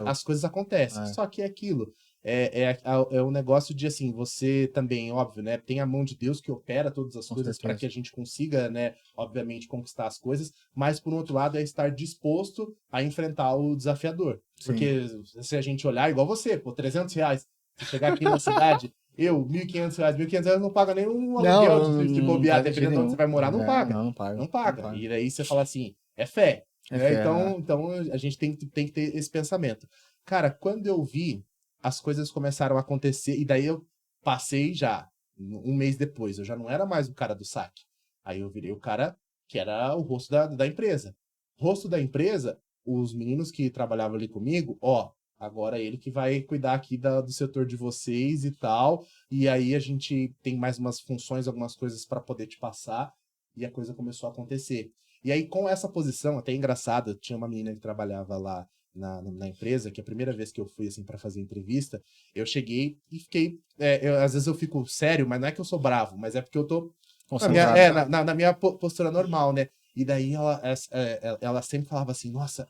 as coisas acontecem. Só que é aquilo. É um negócio de, assim, você também, óbvio, né? Tem a mão de Deus que opera todas as coisas para que a gente consiga, né? Obviamente, conquistar as coisas. Mas, por outro lado, é estar disposto a enfrentar o desafiador. Sim. Porque se a gente olhar, igual você, pô, R$300, chegar aqui na cidade... Eu, R$1.500 não paga nem um aluguel de bobear, dependendo de onde você vai morar, não paga. Não paga. E daí você fala assim, é fé. Né? Então a gente tem que ter esse pensamento. Cara, quando eu vi, as coisas começaram a acontecer, e daí eu passei já, um mês depois, eu já não era mais o cara do saque. Aí eu virei o cara que era o rosto da empresa. Rosto da empresa, os meninos que trabalhavam ali comigo, agora é ele que vai cuidar aqui do setor de vocês e tal. E aí a gente tem mais umas funções, algumas coisas para poder te passar. E a coisa começou a acontecer. E aí, com essa posição, até engraçada, tinha uma menina que trabalhava lá na empresa, que a primeira vez que eu fui, assim, para fazer entrevista, eu cheguei e fiquei... às vezes eu fico sério, mas não é que eu sou bravo, mas é porque eu tô na minha postura normal, né? E daí ela sempre falava assim, nossa,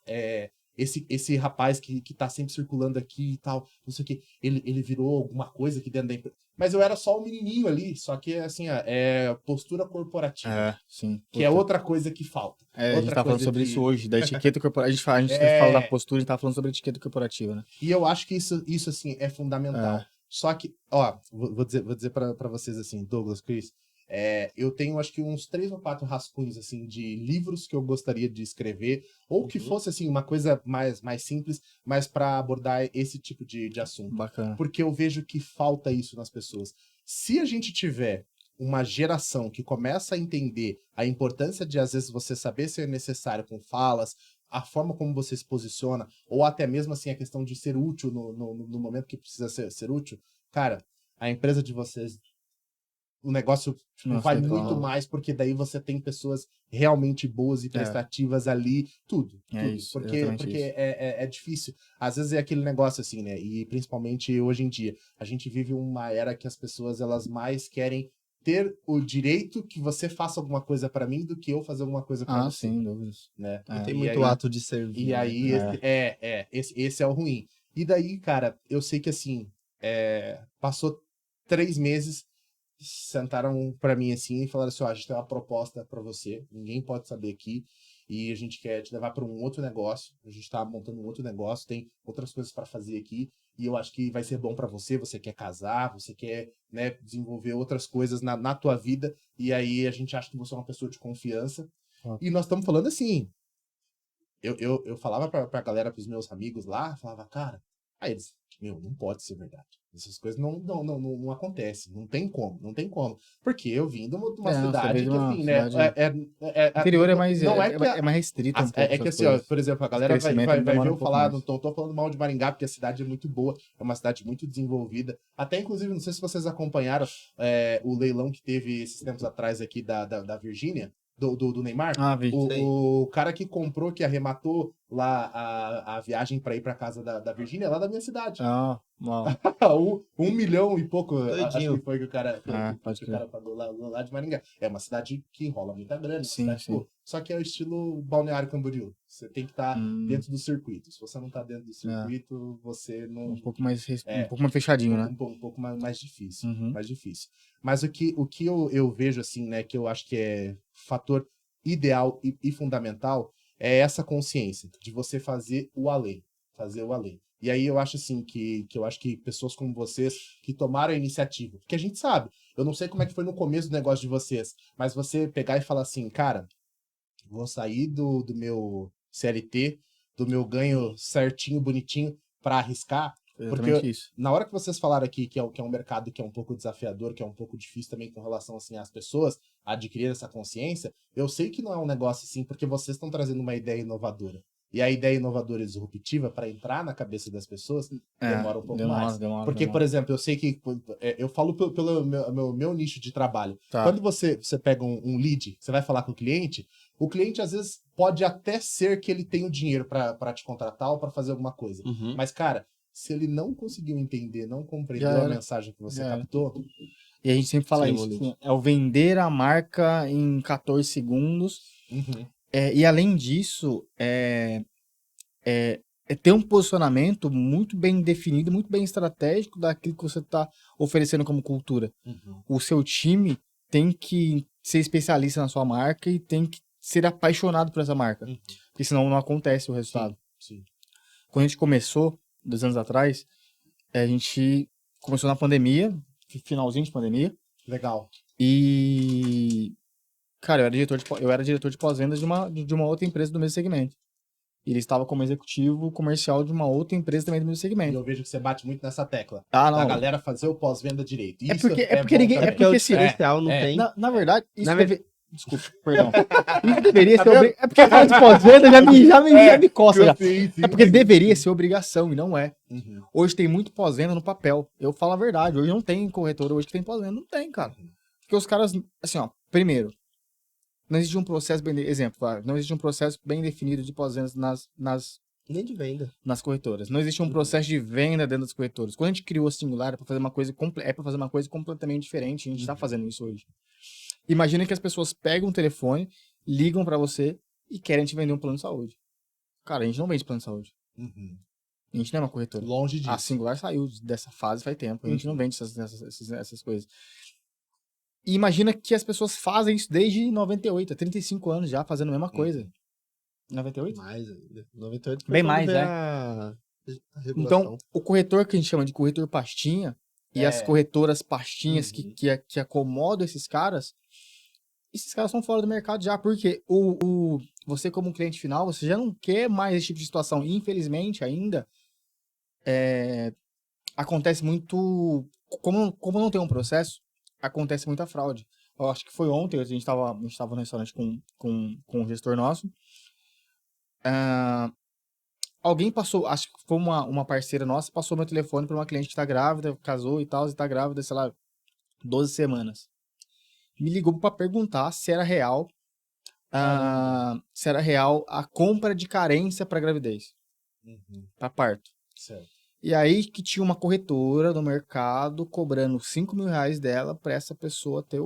esse rapaz que tá sempre circulando aqui e tal, não sei o que, ele virou alguma coisa aqui dentro da empresa. Mas eu era só um menininho ali, só que assim, é postura corporativa. Sim. Que é outra coisa que falta. A gente tá falando sobre isso hoje, da etiqueta corporativa. A gente fala da postura, a gente tá falando sobre a etiqueta corporativa, né? E eu acho que isso assim, é fundamental. Só que, vou dizer pra vocês assim, Douglas, Chris, eu tenho acho que uns 3 ou 4 rascunhos assim de livros que eu gostaria de escrever, ou que fosse assim uma coisa mais simples, mas para abordar esse tipo de assunto. Bacana. Porque eu vejo que falta isso nas pessoas. Se a gente tiver uma geração que começa a entender a importância de, às vezes, você saber ser necessário com falas, a forma como você se posiciona, ou até mesmo assim a questão de ser útil no momento que precisa ser útil, cara, a empresa de vocês, o negócio vai muito mais, porque daí você tem pessoas realmente boas e prestativas ali, tudo. Isso, porque é difícil. Às vezes é aquele negócio assim, né? E principalmente hoje em dia, a gente vive uma era que as pessoas, elas mais querem ter o direito que você faça alguma coisa pra mim do que eu fazer alguma coisa pra você. Sem dúvidas. Né? Tem muito ato de servir. E aí, esse é o ruim. E daí, cara, eu sei que assim, passou 3 meses, sentaram pra mim assim e falaram assim, a gente tem uma proposta pra você, ninguém pode saber aqui, e a gente quer te levar pra um outro negócio, a gente tá montando um outro negócio, tem outras coisas pra fazer aqui, e eu acho que vai ser bom pra você, você quer casar, você quer, né, desenvolver outras coisas na tua vida, e aí a gente acha que você é uma pessoa de confiança, e nós estamos falando assim, eu falava pra galera, pros meus amigos lá, falava, cara, aí eles, não pode ser verdade. Essas coisas não acontecem. Não tem como. Porque eu vim de uma cidade que, assim, né? Interior é mais restrito um pouco. É que, assim, ó, por exemplo, a galera vai ver eu falar, não tô falando mal de Maringá, porque a cidade é muito boa, é uma cidade muito desenvolvida. Até, inclusive, não sei se vocês acompanharam o leilão que teve esses tempos atrás aqui da Virgínia. do Neymar? Ah, vi. O cara que comprou, que arrematou lá a viagem pra ir pra casa da Virgínia, é lá da minha cidade. Ah, uau. 1 milhão e pouco, acho Doidinho. que foi que o cara, Pode que o crer. cara pagou lá de Maringá. É uma cidade que enrola muita grana. Sim, Cidade, sim. pô, só que é o estilo Balneário Camboriú. Você tem que estar dentro do circuito. Se você não tá dentro do circuito, você não... Um pouco mais fechadinho, né? Um pouco mais difícil. Uhum. Mais difícil. Mas o que eu vejo, assim, né, que eu acho que é fator ideal e fundamental é essa consciência de você fazer o além. Fazer o além. E aí eu acho assim que eu acho que pessoas como vocês que tomaram a iniciativa, porque a gente sabe, eu não sei como é que foi no começo do negócio de vocês, mas você pegar e falar assim, cara, vou sair do meu CLT, do meu ganho certinho, bonitinho, para arriscar. Exatamente Porque isso. na hora que vocês falaram aqui que é um mercado que é um pouco desafiador, que é um pouco difícil também com relação assim às pessoas adquirir essa consciência, eu sei que não é um negócio assim, porque vocês estão trazendo uma ideia inovadora. E a ideia inovadora e disruptiva, para entrar na cabeça das pessoas, demora um pouco mais. Porque, por exemplo, eu sei que... eu falo pelo meu nicho de trabalho. Tá. Quando você pega um lead, você vai falar com o cliente às vezes pode até ser que ele tenha o dinheiro para te contratar ou para fazer alguma coisa. Uhum. Mas, cara, se ele não conseguiu entender, não compreendeu Já a era. mensagem que você Já era. captou... E a gente sempre fala Sim, isso, Maurício. assim, é o vender a marca em 14 segundos. Uhum. E além disso, é ter um posicionamento muito bem definido, muito bem estratégico daquilo que você está oferecendo como cultura. Uhum. O seu time tem que ser especialista na sua marca e tem que ser apaixonado por essa marca. Uhum. Porque senão não acontece o resultado. Sim. Quando a gente começou, 2 anos atrás, a gente começou na pandemia, finalzinho de pandemia, Legal. e, cara, eu era diretor de pós-vendas de uma outra empresa do mesmo segmento. E ele estava como executivo comercial de uma outra empresa também do mesmo E segmento. eu vejo que você bate muito nessa tecla. Ah, Da não. galera fazer o pós-venda direito. É Isso porque bom ninguém. É também. porque assim, diferencial não tem. na verdade, isso Na deve. Desculpa, perdão. Isso deveria Tá ser vendo? obrigação. É porque fala de pós-venda, já me coça já. Sim, É porque deveria ser obrigação e não é. Uhum. Hoje tem muito pós-venda no papel. Eu falo a verdade. Hoje não tem corretora hoje que tem pós-venda. Não tem, cara. Porque os caras, assim, ó, primeiro, não existe um processo bem. Exemplo, não existe um processo bem definido de pós-vendas Nem de venda. nas corretoras. Não existe um processo de venda dentro das corretoras. Quando a gente criou a Singular, é para fazer uma coisa completamente diferente. A gente está fazendo isso hoje. Imagina que as pessoas pegam o telefone, ligam para você e querem te vender um plano de saúde. Cara, a gente não vende plano de saúde. Uhum. A gente não é uma corretora. Longe disso. A Singular saiu dessa fase faz tempo. A gente não vende essas coisas. E imagina que as pessoas fazem isso desde 98, há 35 anos já, fazendo a mesma coisa. 98? Mais ainda. 98 foi Bem quando mais, veio né? a regulação. Então, o corretor que a gente chama de corretor pastinha e as corretoras pastinhas que acomodam esses caras estão fora do mercado já, porque você como cliente final, você já não quer mais esse tipo de situação. E, infelizmente, ainda acontece muito... Como não tem um processo, acontece muita fraude. Eu acho que foi ontem, a gente tava no restaurante com um gestor nosso. Alguém passou, acho que foi uma parceira nossa, passou meu telefone para uma cliente que tá grávida, casou e tal, e tá grávida, sei lá, 12 semanas. Me ligou para perguntar se era real, a compra de carência para gravidez, para parto. Certo. E aí que tinha uma corretora no mercado cobrando R$5.000 dela para essa pessoa ter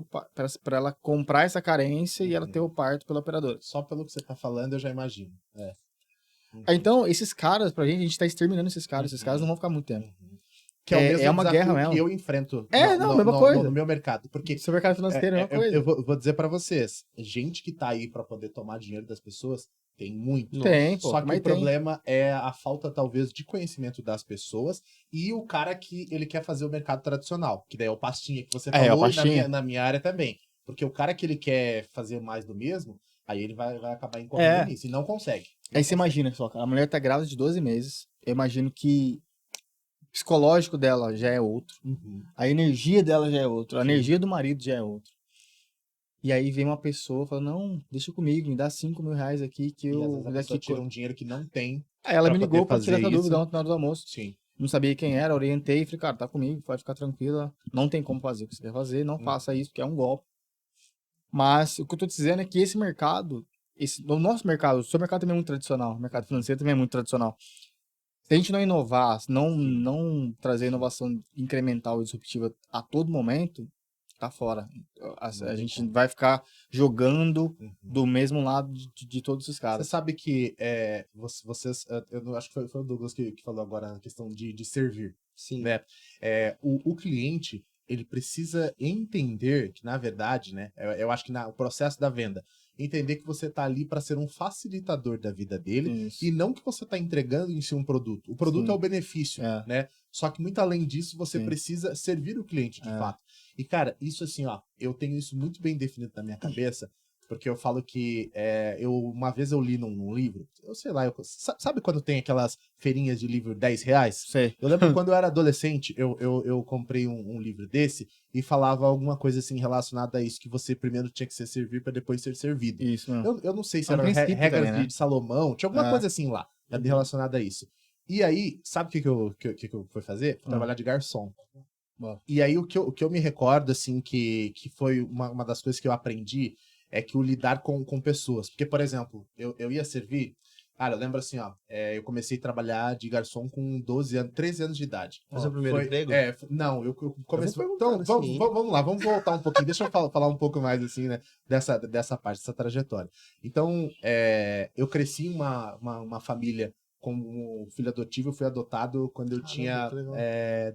para ela comprar essa carência e ela ter o parto pela operadora. Só pelo que você tá falando, eu já imagino. Então, esses caras, pra gente tá exterminando esses caras. Esses caras não vão ficar muito tempo. Que é o mesmo uma desafio guerra mesmo. que eu enfrento mesma coisa. no meu mercado. Porque Seu mercado financeiro é a mesma coisa. eu vou dizer pra vocês, gente que tá aí pra poder tomar dinheiro das pessoas, tem muito. Tem, pô, Só que mas o problema é a falta, talvez, de conhecimento das pessoas e o cara que ele quer fazer o mercado tradicional, que daí é o pastinha que você falou, o pastinha. na minha área também. Porque o cara que ele quer fazer mais do mesmo, aí ele vai acabar incorrendo nisso e não consegue. Aí você imagina só, cara, a mulher tá grávida de 12 meses, eu imagino que o psicológico dela já é outro, a energia dela já é outro, a energia do marido já é outro. E aí vem uma pessoa falando, não, deixa comigo, me dá R$5.000 aqui que E às eu... vezes a pessoa tira um dinheiro que não tem. Aí ela me pra ligou poder pra tirar fazer essa dúvida isso. na hora do almoço. Sim. Não sabia quem era, orientei e falei, cara, tá comigo, pode ficar tranquila, não tem como fazer o que você quer fazer, não faça isso, porque é um golpe. Mas o que eu tô dizendo é que esse mercado, o nosso mercado, o seu mercado também é muito tradicional, o mercado financeiro também é muito tradicional. Se a gente não inovar, se não trazer inovação incremental e disruptiva a todo momento, tá fora. A gente vai ficar jogando do mesmo lado de todos os Você caras. sabe que vocês, eu não- acho que foi o Douglas que falou agora a questão de servir, Sim. né? O cliente, ele precisa entender que, na verdade, né? Eu acho que o processo da venda, entender que você tá ali para ser um facilitador da vida dele Isso. e não que você tá entregando em si um produto. O produto Sim. é o benefício, É. né? Só que muito além disso, você Sim. precisa servir o cliente de É. fato. E, cara, isso assim, ó, eu tenho isso muito bem definido na minha cabeça. Porque eu falo que uma vez eu li num livro, eu sei lá, sabe quando tem aquelas feirinhas de livro R$10? Sei. Eu lembro quando eu era adolescente, eu comprei um livro desse e falava alguma coisa assim relacionada a isso, que você primeiro tinha que ser servir para depois ser servido. Isso mesmo. Eu não sei se É um eram princípio regras também, né? de Salomão, tinha alguma É. coisa assim lá, relacionada a isso. E aí, sabe o que eu fui fazer? Fui trabalhar de garçom. Bom. E aí, o que eu me recordo, assim, que foi uma das coisas que eu aprendi é que o lidar com pessoas. Porque, por exemplo, eu ia servir. Cara, eu lembro assim, ó. Eu comecei a trabalhar de garçom com 12 anos, 13 anos de idade. Foi seu primeiro emprego? Não, eu comecei. Eu vou Então, perguntando assim, vamos lá, vamos voltar um pouquinho. Deixa eu falar um pouco mais, assim, né? Dessa parte, dessa trajetória. Então, eu cresci em uma família como filho adotivo. Eu fui adotado quando eu tinha que legal.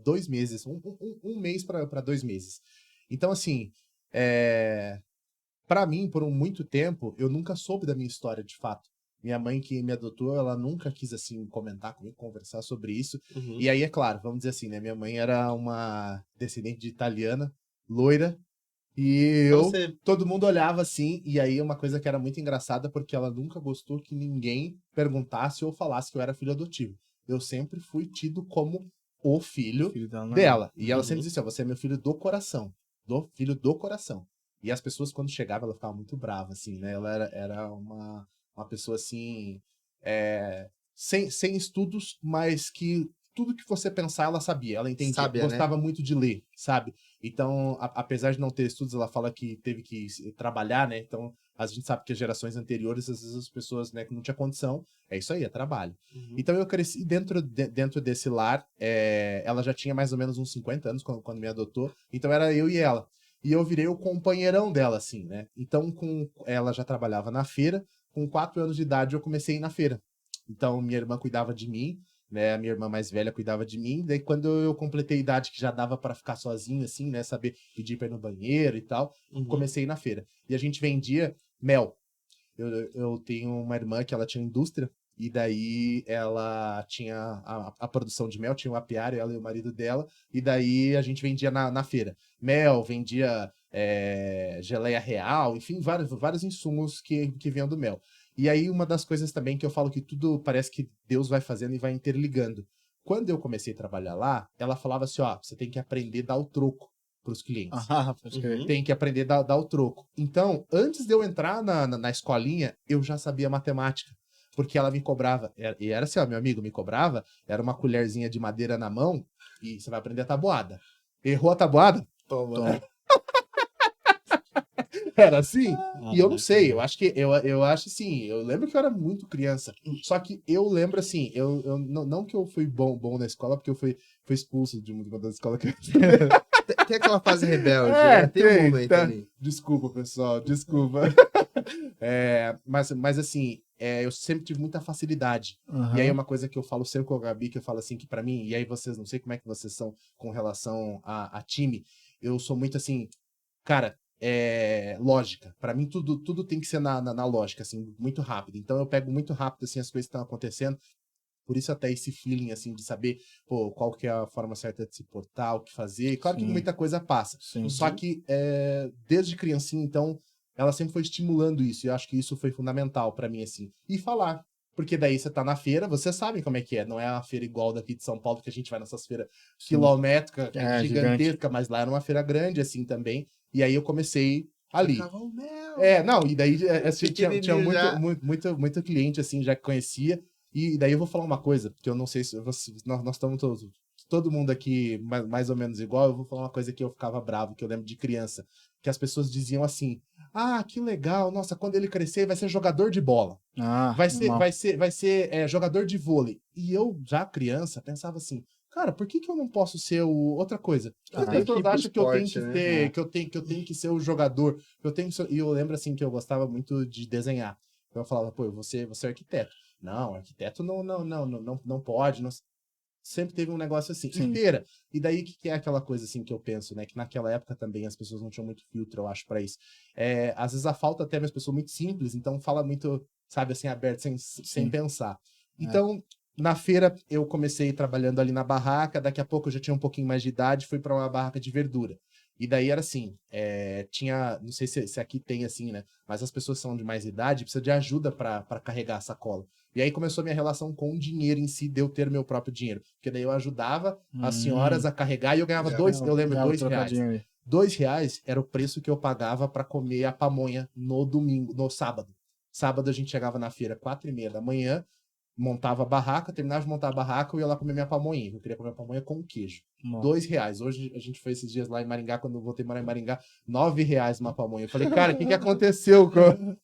2 meses, um mês para 2 meses. Então, assim, para mim, por muito tempo, eu nunca soube da minha história de fato. Minha mãe que me adotou, ela nunca quis, assim, comentar comigo, conversar sobre isso. Uhum. E aí, é claro, vamos dizer assim, né? Minha mãe era uma descendente de italiana, loira, e Então você... todo mundo olhava assim, e aí uma coisa que era muito engraçada, porque ela nunca gostou que ninguém perguntasse ou falasse que eu era filho adotivo. Eu sempre fui tido como o filho dela. E ela sempre dizia assim, ó, você é meu filho do coração. Do filho do coração. E as pessoas, quando chegavam, ela ficava muito brava, assim, né? Ela era uma pessoa, assim, sem estudos, mas que tudo que você pensar, ela sabia. Ela entendia. Sábia, né? Gostava muito de ler, sabe? Então, apesar de não ter estudos, ela fala que teve que trabalhar, né? Então, a gente sabe que as gerações anteriores, às vezes as pessoas, né, que não tinha condição, é isso aí, é trabalho. Uhum. Então, eu cresci dentro desse lar. Ela já tinha mais ou menos uns 50 anos quando me adotou. Então, era eu e ela. E eu virei o companheirão dela, assim, né? Então, ela já trabalhava na feira. Com 4 anos de idade, eu comecei a ir na feira. Então, minha irmã cuidava de mim, né? A minha irmã mais velha cuidava de mim. Daí, quando eu completei a idade que já dava para ficar sozinho, assim, né? Saber pedir para ir no banheiro e tal, comecei a ir na feira. E a gente vendia mel. Eu tenho uma irmã que ela tinha indústria, e daí ela tinha a produção de mel, tinha um apiário, ela e o marido dela, e daí a gente vendia na feira. Mel, vendia geleia real, enfim, vários insumos que vinham do mel. E aí uma das coisas também que eu falo que tudo parece que Deus vai fazendo e vai interligando. Quando eu comecei a trabalhar lá, ela falava assim, ó, você tem que aprender a dar o troco para os clientes. Ah, pode crer. Uhum. Tem que aprender a dar o troco. Então, antes de eu entrar na escolinha, eu já sabia matemática. Porque ela me cobrava. E era assim, ó, meu amigo me cobrava, era uma colherzinha de madeira na mão e você vai aprender a tabuada. Errou a tabuada? Toma. Era assim? E eu não sei, eu acho que eu acho assim, eu lembro que eu era muito criança. Só que eu lembro assim, eu não que eu fui bom na escola, porque eu fui expulso de uma das escolas que eu Tem aquela fase rebelde, né? Tem um momento tá. ali. Desculpa, pessoal, desculpa. Mas assim, eu sempre tive muita facilidade. Aham. E aí uma coisa que eu falo sempre com a Gabi, que eu falo assim, que pra mim, e aí vocês, não sei como é que vocês são com relação a time, eu sou muito assim, cara, lógica. Pra mim, tudo tem que ser na lógica, assim, muito rápido. Então eu pego muito rápido, assim, as coisas que estão acontecendo. Por isso até esse feeling, assim, de saber, pô, qual que é a forma certa de se portar, o que fazer. Claro que Sim. muita coisa passa. Sim. Só que, desde criancinha, então, ela sempre foi estimulando isso. E eu acho que isso foi fundamental pra mim, assim. E falar. Porque daí você tá na feira, vocês sabem como é que é. Não é uma feira igual daqui de São Paulo, que a gente vai nessas feiras quilométricas, gigantesca, mas lá era uma feira grande, assim, também. E aí eu comecei ali. Tocava o mel. Não, e daí assim, tinha Pequenininho já. muito cliente, assim, já que conhecia. E daí eu vou falar uma coisa, que eu não sei se nós estamos todo mundo aqui mais ou menos igual. Eu vou falar uma coisa que eu ficava bravo, que eu lembro de criança, que as pessoas diziam assim, Ah, que legal. Nossa, quando ele crescer, vai ser jogador de bola. Ah, Vai ser jogador de vôlei. E eu, já criança, pensava assim, cara, por que que eu não posso ser outra coisa? As tem que pessoas ir pro acham que eu tenho esporte, que né? ser, que eu tenho que ser o jogador, que eu tenho que ser... E eu lembro, assim, que eu gostava muito de desenhar. Então eu falava, pô, você é arquiteto. Não, arquiteto não pode, sempre teve um negócio assim. Sim. E feira. E daí, que é aquela coisa assim que eu penso, né? Que naquela época também as pessoas não tinham muito filtro, eu acho, pra isso. Às vezes a falta até as pessoas muito simples, então fala muito, sabe, assim, aberto, sem pensar. Então, na feira, eu comecei trabalhando ali na barraca, daqui a pouco eu já tinha um pouquinho mais de idade, fui pra uma barraca de verdura. E daí era assim, tinha, não sei se aqui tem assim, né? Mas as pessoas que são de mais idade precisam de ajuda pra carregar a sacola. E aí começou a minha relação com o dinheiro em si, de eu ter meu próprio dinheiro. Porque daí eu ajudava as senhoras a carregar e eu ganhava eu lembro, R$2. R$2 era o preço que eu pagava para comer a pamonha no sábado. Sábado a gente chegava na feira 4h30 da manhã, montava a barraca, terminava de montar a barraca, eu ia lá comer minha pamonha. Eu queria comer pamonha com queijo. R$2. Hoje a gente foi esses dias lá em Maringá, quando eu voltei morar em Maringá, R$9 uma pamonha. Eu falei, cara, o que aconteceu com...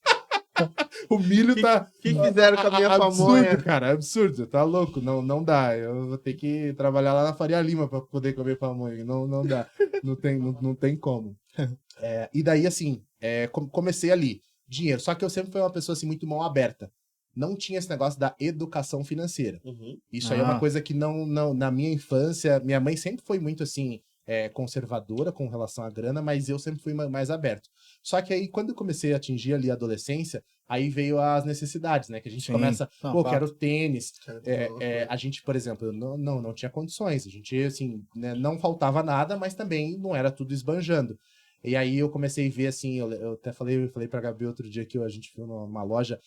O milho tá... O que fizeram com a minha pamonha? Absurdo, cara, absurdo. Tá louco, não dá. Eu vou ter que trabalhar lá na Faria Lima pra poder comer pamonha. Não dá. Não tem como. E daí, assim, comecei ali. Dinheiro. Só que eu sempre fui uma pessoa, assim, muito mão aberta. Não tinha esse negócio da educação financeira. Isso aí é uma coisa que não... Na minha infância, minha mãe sempre foi muito, assim... conservadora com relação à grana, mas eu sempre fui mais aberto. Só que aí, quando eu comecei a atingir ali a adolescência, aí veio as necessidades, né? Que a gente começa, quero tênis. A gente, por exemplo, não tinha condições. A gente, assim, né, não faltava nada, mas também não era tudo esbanjando. E aí eu comecei a ver, assim, eu até falei pra Gabi outro dia que a gente viu numa loja,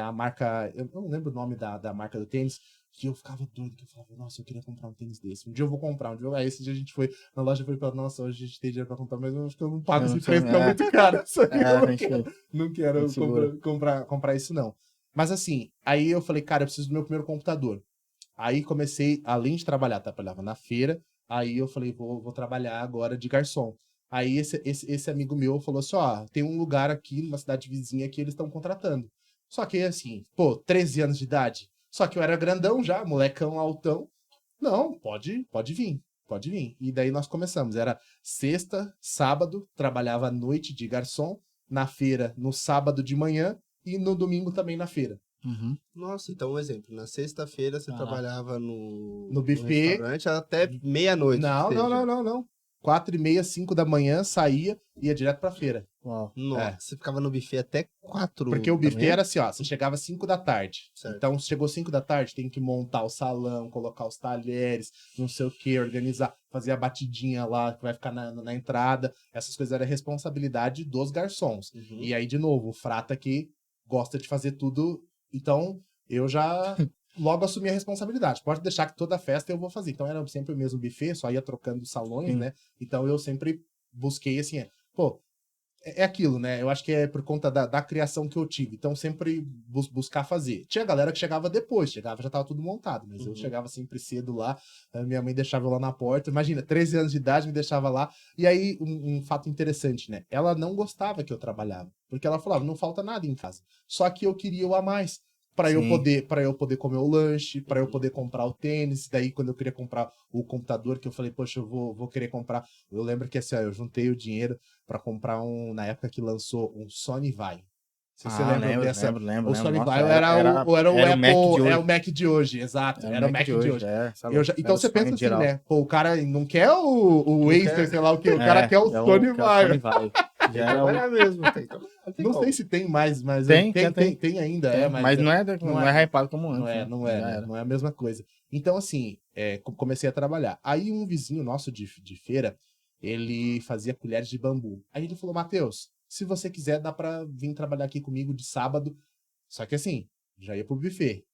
a marca, eu não lembro o nome da marca do tênis, que eu ficava doido, que eu falava, nossa, eu queria comprar um tênis desse. Um dia eu vou comprar, aí esse dia a gente foi na loja e falei pra nossa, hoje a gente tem dinheiro pra comprar, mas eu acho que eu não pago esse preço, que é muito caro. Isso aí não quero comprar isso, não. Mas assim, aí eu falei, cara, eu preciso do meu primeiro computador. Aí comecei, além de trabalhava na feira, aí eu falei, vou trabalhar agora de garçom. Aí esse amigo meu falou assim, tem um lugar aqui, numa cidade vizinha, que eles estão contratando. Só que assim, 13 anos de idade. Só que eu era grandão já, molecão altão. Não, pode vir. E daí nós começamos. Era sexta, sábado, trabalhava à noite de garçom, na feira no sábado de manhã e no domingo também na feira. Nossa, então um exemplo. Na sexta-feira você trabalhava no buffet. Restaurante até meia-noite. Não. 4h30, 5 da manhã, saía, ia direto pra feira. Nossa, você ficava no buffet até 4 Porque o buffet da manhã? era assim, você chegava às 5 da tarde. Certo. Então, chegou 5 da tarde, tem que montar o salão, colocar os talheres, não sei o que, organizar, fazer a batidinha lá, que vai ficar na entrada. Essas coisas eram responsabilidade dos garçons. E aí, de novo, o frata que gosta de fazer tudo. Então, eu já logo assumi a responsabilidade. Pode deixar que toda festa eu vou fazer. Então, era sempre o mesmo buffet, só ia trocando salões, né? Então, eu sempre busquei, assim, é aquilo, né? Eu acho que é por conta da criação que eu tive. Então, sempre buscar fazer. Tinha galera que chegava depois, já tava tudo montado, mas eu chegava sempre cedo lá, minha mãe deixava eu lá na porta. Imagina, 13 anos de idade, me deixava lá. E aí, um fato interessante, né? Ela não gostava que eu trabalhava, porque ela falava, não falta nada em casa. Só que eu queria o a mais. Para eu poder comer o lanche, para eu poder comprar o tênis. Daí, quando eu queria comprar o computador, que eu falei, poxa, eu vou querer comprar. Eu lembro que assim, eu juntei o dinheiro para comprar na época que lançou um Sony Vaio. Você lembra dessa? Lembro. O Sony Nossa, Vaio era o Apple, o Mac de hoje. o Mac de hoje, exato. Era o Mac de hoje. Então Era você pensa assim, geral. né? Pô, o cara não quer o Acer, sei lá o quê, o cara quer o Sony Vaio. Já era mesmo. Não sei se tem mais, mas tem ainda. Mas não é hypado como antes. Não é a mesma coisa. Então, assim, comecei a trabalhar. Aí um vizinho nosso de feira, ele fazia colheres de bambu. Aí ele falou, Matheus, se você quiser, dá pra vir trabalhar aqui comigo de sábado. Só que assim, já ia pro buffet.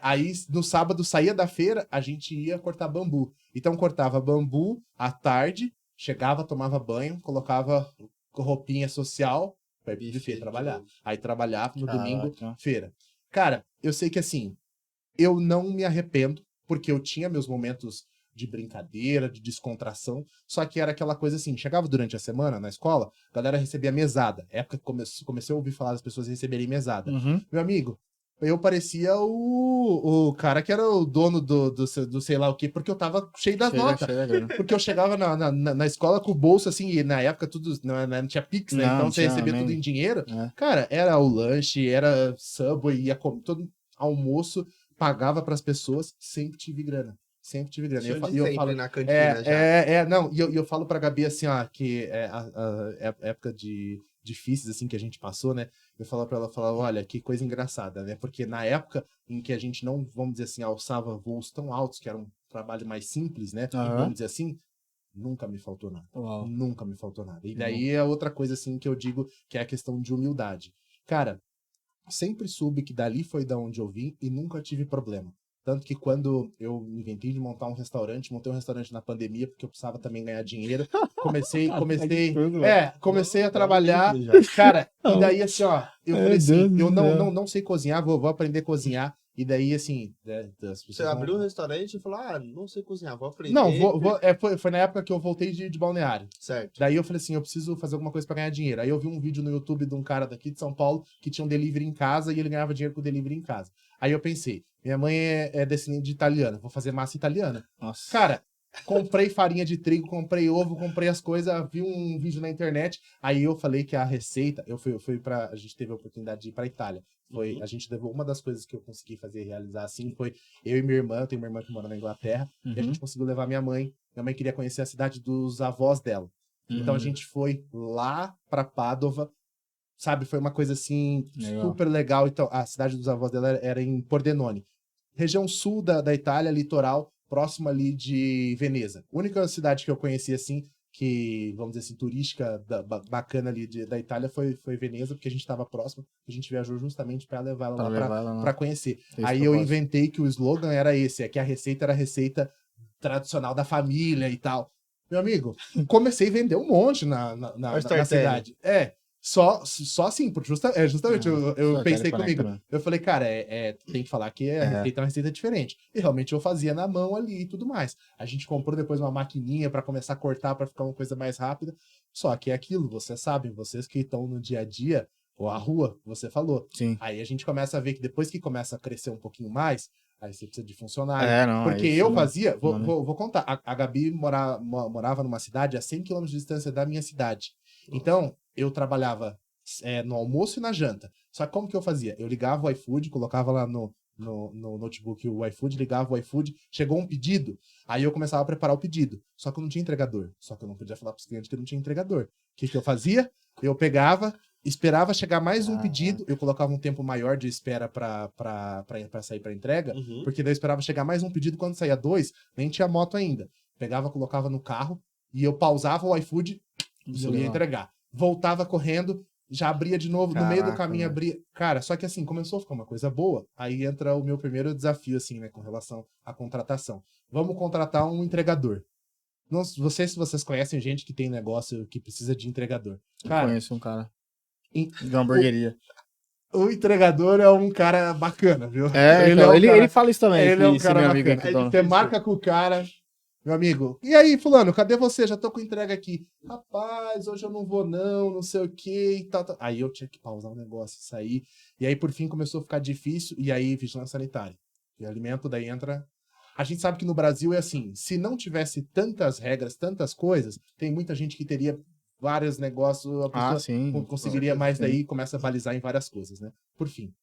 Aí no sábado saía da feira, a gente ia cortar bambu. Então cortava bambu à tarde, chegava, tomava banho, colocava roupinha social pra ir pro buffet trabalhar. Aí trabalhava no domingo, feira. Cara, eu sei que assim, eu não me arrependo, porque eu tinha meus momentos de brincadeira, de descontração. Só que era aquela coisa assim, chegava durante a semana na escola, a galera recebia mesada. Época que comecei a ouvir falar das pessoas receberem mesada. Meu amigo, eu parecia o cara que era o dono do sei lá o quê, porque eu tava cheio das notas. Porque eu chegava na escola com o bolso, assim, e na época tudo não tinha Pix, né? Então você recebia tudo em dinheiro. Cara, era o lanche, era Subway, ia comer, todo almoço, pagava pras pessoas, sempre tive grana. Sempre tive grana. Eu falo na cantina já. Não, e eu falo pra Gabi assim, ó, que a época difíceis, assim, que a gente passou, né? Eu falava pra ela, olha, que coisa engraçada, né? Porque na época em que a gente não, vamos dizer assim, alçava voos tão altos, que era um trabalho mais simples, né? Vamos dizer assim, nunca me faltou nada. Nunca me faltou nada. E daí é outra coisa, assim, que eu digo que é a questão de humildade. Cara, sempre soube que dali foi da onde eu vim e nunca tive problema. Tanto que quando eu inventei de montar um restaurante, montei um restaurante na pandemia, porque eu precisava também ganhar dinheiro. Comecei a trabalhar. Cara, e daí assim, ó, eu falei assim, eu não sei cozinhar, vou aprender a cozinhar. E daí, assim, você abriu um restaurante e falou, não sei cozinhar, vou aprender. Não, foi na época que eu voltei de Balneário. Certo. Daí eu falei assim, eu preciso fazer alguma coisa pra ganhar dinheiro. Aí eu vi um vídeo no YouTube de um cara daqui de São Paulo que tinha um delivery em casa e ele ganhava dinheiro com o delivery em casa. Aí eu pensei, minha mãe é descendente de italiana, vou fazer massa italiana. Nossa. Cara, comprei farinha de trigo, comprei ovo, comprei as coisas, vi um vídeo na internet. Aí eu falei que a receita, a gente teve a oportunidade de ir pra Itália. A gente levou uma das coisas que eu consegui realizar assim, foi eu e minha irmã, eu tenho uma irmã que mora na Inglaterra, e a gente conseguiu levar minha mãe. Minha mãe queria conhecer a cidade dos avós dela. Então a gente foi lá pra Pádua, sabe? Foi uma coisa assim, super legal. Então, a cidade dos avós dela era em Pordenone. Região sul da Itália, litoral, próximo ali de Veneza. A única cidade que eu conheci assim, que, vamos dizer assim, turística bacana ali da Itália foi Veneza, porque a gente estava próximo, a gente viajou justamente para levar ela lá para conhecer. Aí eu inventei que o slogan era esse, que a receita era a receita tradicional da família e tal. Meu amigo, comecei a vender um monte na cidade. Só assim, porque justamente eu pensei comigo. Eu falei, cara, tem que falar que a receita é uma receita diferente. E realmente eu fazia na mão ali e tudo mais. A gente comprou depois uma maquininha pra começar a cortar, pra ficar uma coisa mais rápida. Só que é aquilo, vocês sabem, vocês que estão no dia a dia, ou a rua, você falou. Sim. Aí a gente começa a ver que depois que começa a crescer um pouquinho mais, aí você precisa de funcionário. Porque eu fazia, vou contar, a Gabi morava numa cidade a 100 km de distância da minha cidade. Então, eu trabalhava no almoço e na janta. Só que como que eu fazia? Eu ligava o iFood, colocava lá no notebook o iFood, ligava o iFood, chegou um pedido, aí eu começava a preparar o pedido. Só que eu não tinha entregador. Só que eu não podia falar para os clientes que eu não tinha entregador. O que eu fazia? Eu pegava, esperava chegar mais um pedido, eu colocava um tempo maior de espera para sair para entrega, porque daí eu esperava chegar mais um pedido, quando saía 2, nem tinha moto ainda. Pegava, colocava no carro, e eu pausava o iFood, e eu ia entregar. Voltava correndo, já abria de novo, no meio do caminho abria. Cara, só que assim, começou a ficar uma coisa boa, aí entra o meu primeiro desafio, assim, né, com relação à contratação. Vamos contratar um entregador. Não sei se vocês conhecem gente que tem negócio que precisa de entregador. Cara, eu conheço um cara de uma hamburgueria. O entregador é um cara bacana, viu? Ele fala isso também. Ele é um cara bacana. Você marca com o cara, meu amigo. E aí, fulano, cadê você? Já tô com entrega aqui. Rapaz, hoje eu não vou não sei o que e tal. Aí eu tinha que pausar o negócio, sair. E aí, por fim, começou a ficar difícil. E aí, vigilância sanitária. E alimento, daí entra... A gente sabe que no Brasil é assim, se não tivesse tantas regras, tantas coisas, tem muita gente que teria vários negócios, a pessoa conseguiria mais daí, começa a balizar em várias coisas, né? Por fim,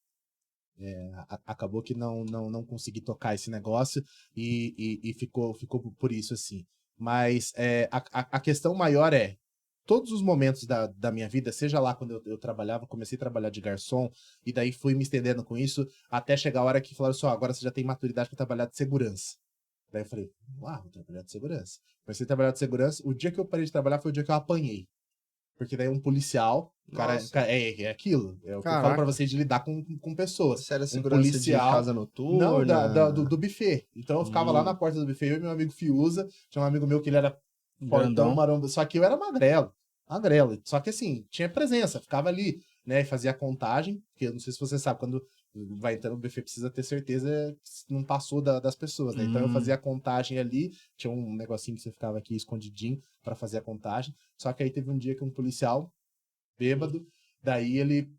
acabou que não consegui tocar esse negócio e ficou por isso assim. Mas a questão maior todos os momentos da minha vida, seja lá quando eu trabalhava, comecei a trabalhar de garçom, e daí fui me estendendo com isso, até chegar a hora que falaram só, agora você já tem maturidade para trabalhar de segurança. Daí eu falei, vou trabalhar de segurança. Comecei a trabalhar de segurança, o dia que eu parei de trabalhar foi o dia que eu apanhei. Porque daí um policial, cara, é aquilo, é o que eu falo pra vocês de lidar com pessoas. Você era segurança policial de casa noturna? Não, do buffet. Então eu ficava lá na porta do buffet, eu e meu amigo Fiuza, tinha um amigo meu que ele era fortão, maromba, só que eu era magrelo. Só que assim, tinha presença, ficava ali, né, e fazia a contagem, porque eu não sei se você sabe, quando vai entrando no buffet, precisa ter certeza que não passou das pessoas, né? Então eu fazia a contagem ali, tinha um negocinho que você ficava aqui escondidinho pra fazer a contagem. Só que aí teve um dia que um policial, bêbado, daí ele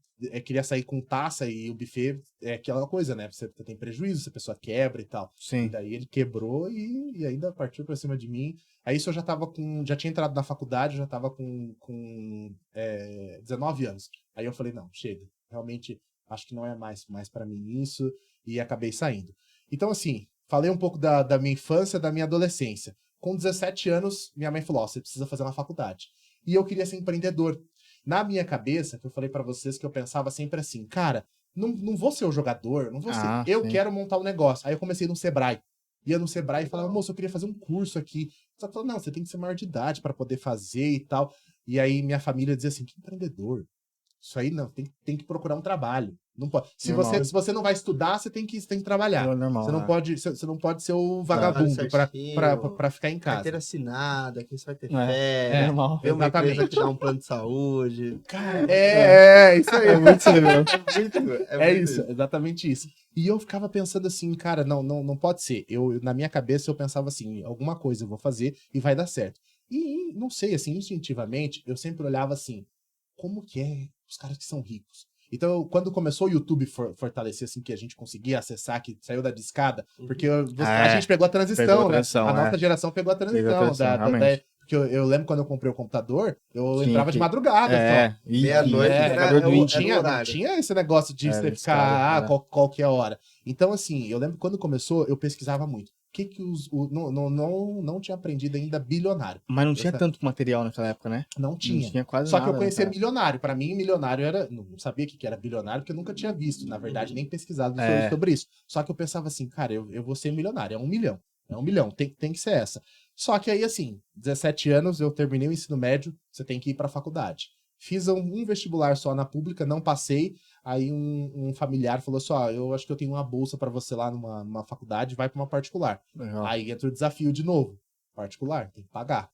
queria sair com taça e o buffet é aquela coisa, né? Você tem prejuízo, se a pessoa quebra e tal. E Sim. daí ele quebrou e ainda partiu pra cima de mim. Aí isso eu já tinha entrado na faculdade, eu já tava com 19 anos. Aí eu falei, não, chega. Realmente, acho que não é mais para mim isso. E acabei saindo. Então, assim, falei um pouco da minha infância, da minha adolescência. Com 17 anos, minha mãe falou, você precisa fazer uma faculdade. E eu queria ser empreendedor. Na minha cabeça, que eu falei pra vocês que eu pensava sempre assim, cara, não vou ser o jogador, não vou ser. Eu sim. quero montar um negócio. Aí eu comecei no Sebrae. Ia no Sebrae e falava, moço, eu queria fazer um curso aqui. Só que falou, não, você tem que ser maior de idade pra poder fazer e tal. E aí minha família dizia assim, que empreendedor? Isso aí não, tem que procurar um trabalho. Não pode. Se você não vai estudar, você tem que trabalhar. Normal, Você não né? pode ser o vagabundo pra ficar em casa. Carteira assinada, aqui você vai ter É férias. normal. Ver uma Exatamente. empresa que dá um plano de saúde. Cara, isso aí. É muito isso mesmo. É isso, exatamente isso. E eu ficava pensando assim, cara, não pode ser. Na minha cabeça eu pensava assim, alguma coisa eu vou fazer e vai dar certo. E não sei, assim, instintivamente, eu sempre olhava assim, como que é os caras que são ricos? Então, quando começou o YouTube fortalecer, assim, que a gente conseguia acessar, que saiu da discada, porque a gente pegou a transição, pegou a né? transição, A nossa geração pegou a transição. realmente. Porque eu lembro quando eu comprei o computador, eu Sim, entrava de madrugada. Meia-noite, Não horário. tinha esse negócio de você ficar, qualquer hora. Então, assim, eu lembro que quando começou, eu pesquisava muito. O que não tinha aprendido ainda bilionário. Mas não tinha tanto material naquela época, né? Não tinha. Não tinha quase Só nada. que eu conhecia naquela época. milionário. Pra mim, milionário era. Não sabia o que era bilionário, porque eu nunca tinha visto, na verdade, nem pesquisado sobre isso. Só que eu pensava assim, cara, eu vou ser milionário. É 1 milhão. É 1 milhão. Tem que ser essa. Só que aí, assim, 17 anos, eu terminei o ensino médio, você tem que ir pra faculdade. Fiz um vestibular só na pública, não passei. Aí um familiar falou assim: ó, eu acho que eu tenho uma bolsa pra você lá numa faculdade, vai pra uma particular. Legal. Aí entra o desafio de novo. Particular, tem que pagar.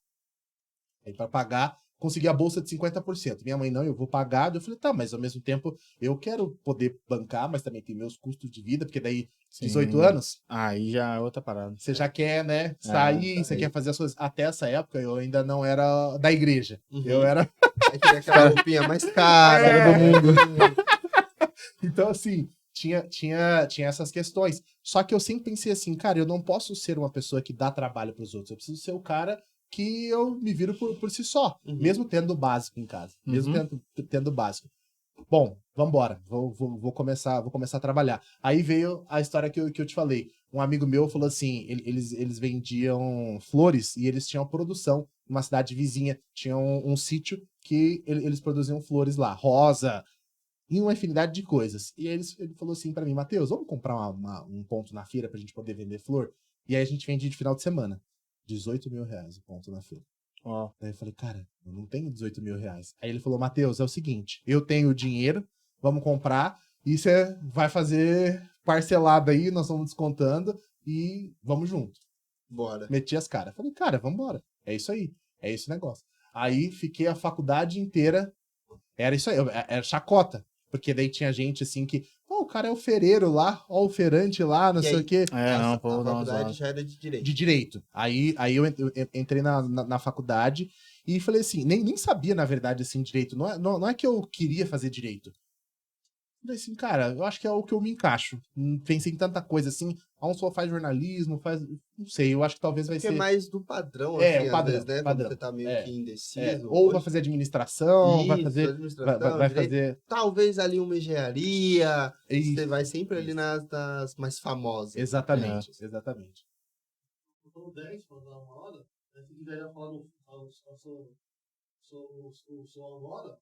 Aí pra pagar, consegui a bolsa de 50%. Minha mãe, não, eu vou pagar. Eu falei, tá, mas ao mesmo tempo eu quero poder bancar, mas também tem meus custos de vida, porque daí, 18 anos, Aí já é outra parada. você já quer, né, sair, você quer fazer as coisas. Até essa época eu ainda não era da igreja. Eu era. Aí queria aquela roupinha mais cara do mundo. Então, assim, tinha essas questões. Só que eu sempre pensei assim, cara, eu não posso ser uma pessoa que dá trabalho pros outros. Eu preciso ser o cara que eu me viro por si só. Mesmo tendo o básico em casa. Mesmo tendo o básico. Bom, vambora. Vou começar a trabalhar. Aí veio a história que eu te falei. Um amigo meu falou assim, eles vendiam flores e eles tinham produção numa cidade vizinha. Tinha um sítio que eles produziam flores lá. Rosa, e uma infinidade de coisas. E ele falou assim pra mim, Matheus, vamos comprar um ponto na feira pra gente poder vender flor? E aí a gente vendia de final de semana. 18 mil reais o ponto na feira. Ó. Daí eu falei, cara, eu não tenho 18 mil reais. Aí ele falou, Matheus, é o seguinte, eu tenho o dinheiro, vamos comprar, e você vai fazer parcelado aí, nós vamos descontando, e vamos junto. Bora. Meti as caras. Falei, cara, vambora. É isso aí. É esse o negócio. Aí fiquei a faculdade inteira, era isso aí, era chacota. Porque daí tinha gente assim que, o cara é o fereiro lá, ó, o feirante lá, não sei o quê. A faculdade já era de direito. De direito. Aí eu entrei na faculdade e falei assim, nem sabia, na verdade, assim, direito. Não é que eu queria fazer direito. Falei assim, cara, eu acho que é o que eu me encaixo. Pensei em tanta coisa assim. Um só faz jornalismo, não sei, eu acho que talvez vai Porque ser. é mais do padrão, É, assim, o padrão, às vezes, né? padrão. Quando você tá meio que indeciso. Ou vai fazer administração, vai Isso, fazer. administração, Vai direito. fazer. Talvez ali uma engenharia. Isso, Você vai sempre ali nas mais famosas. Exatamente. Eu tô 10 para dar uma hora, aí se quiser já falar sou agora,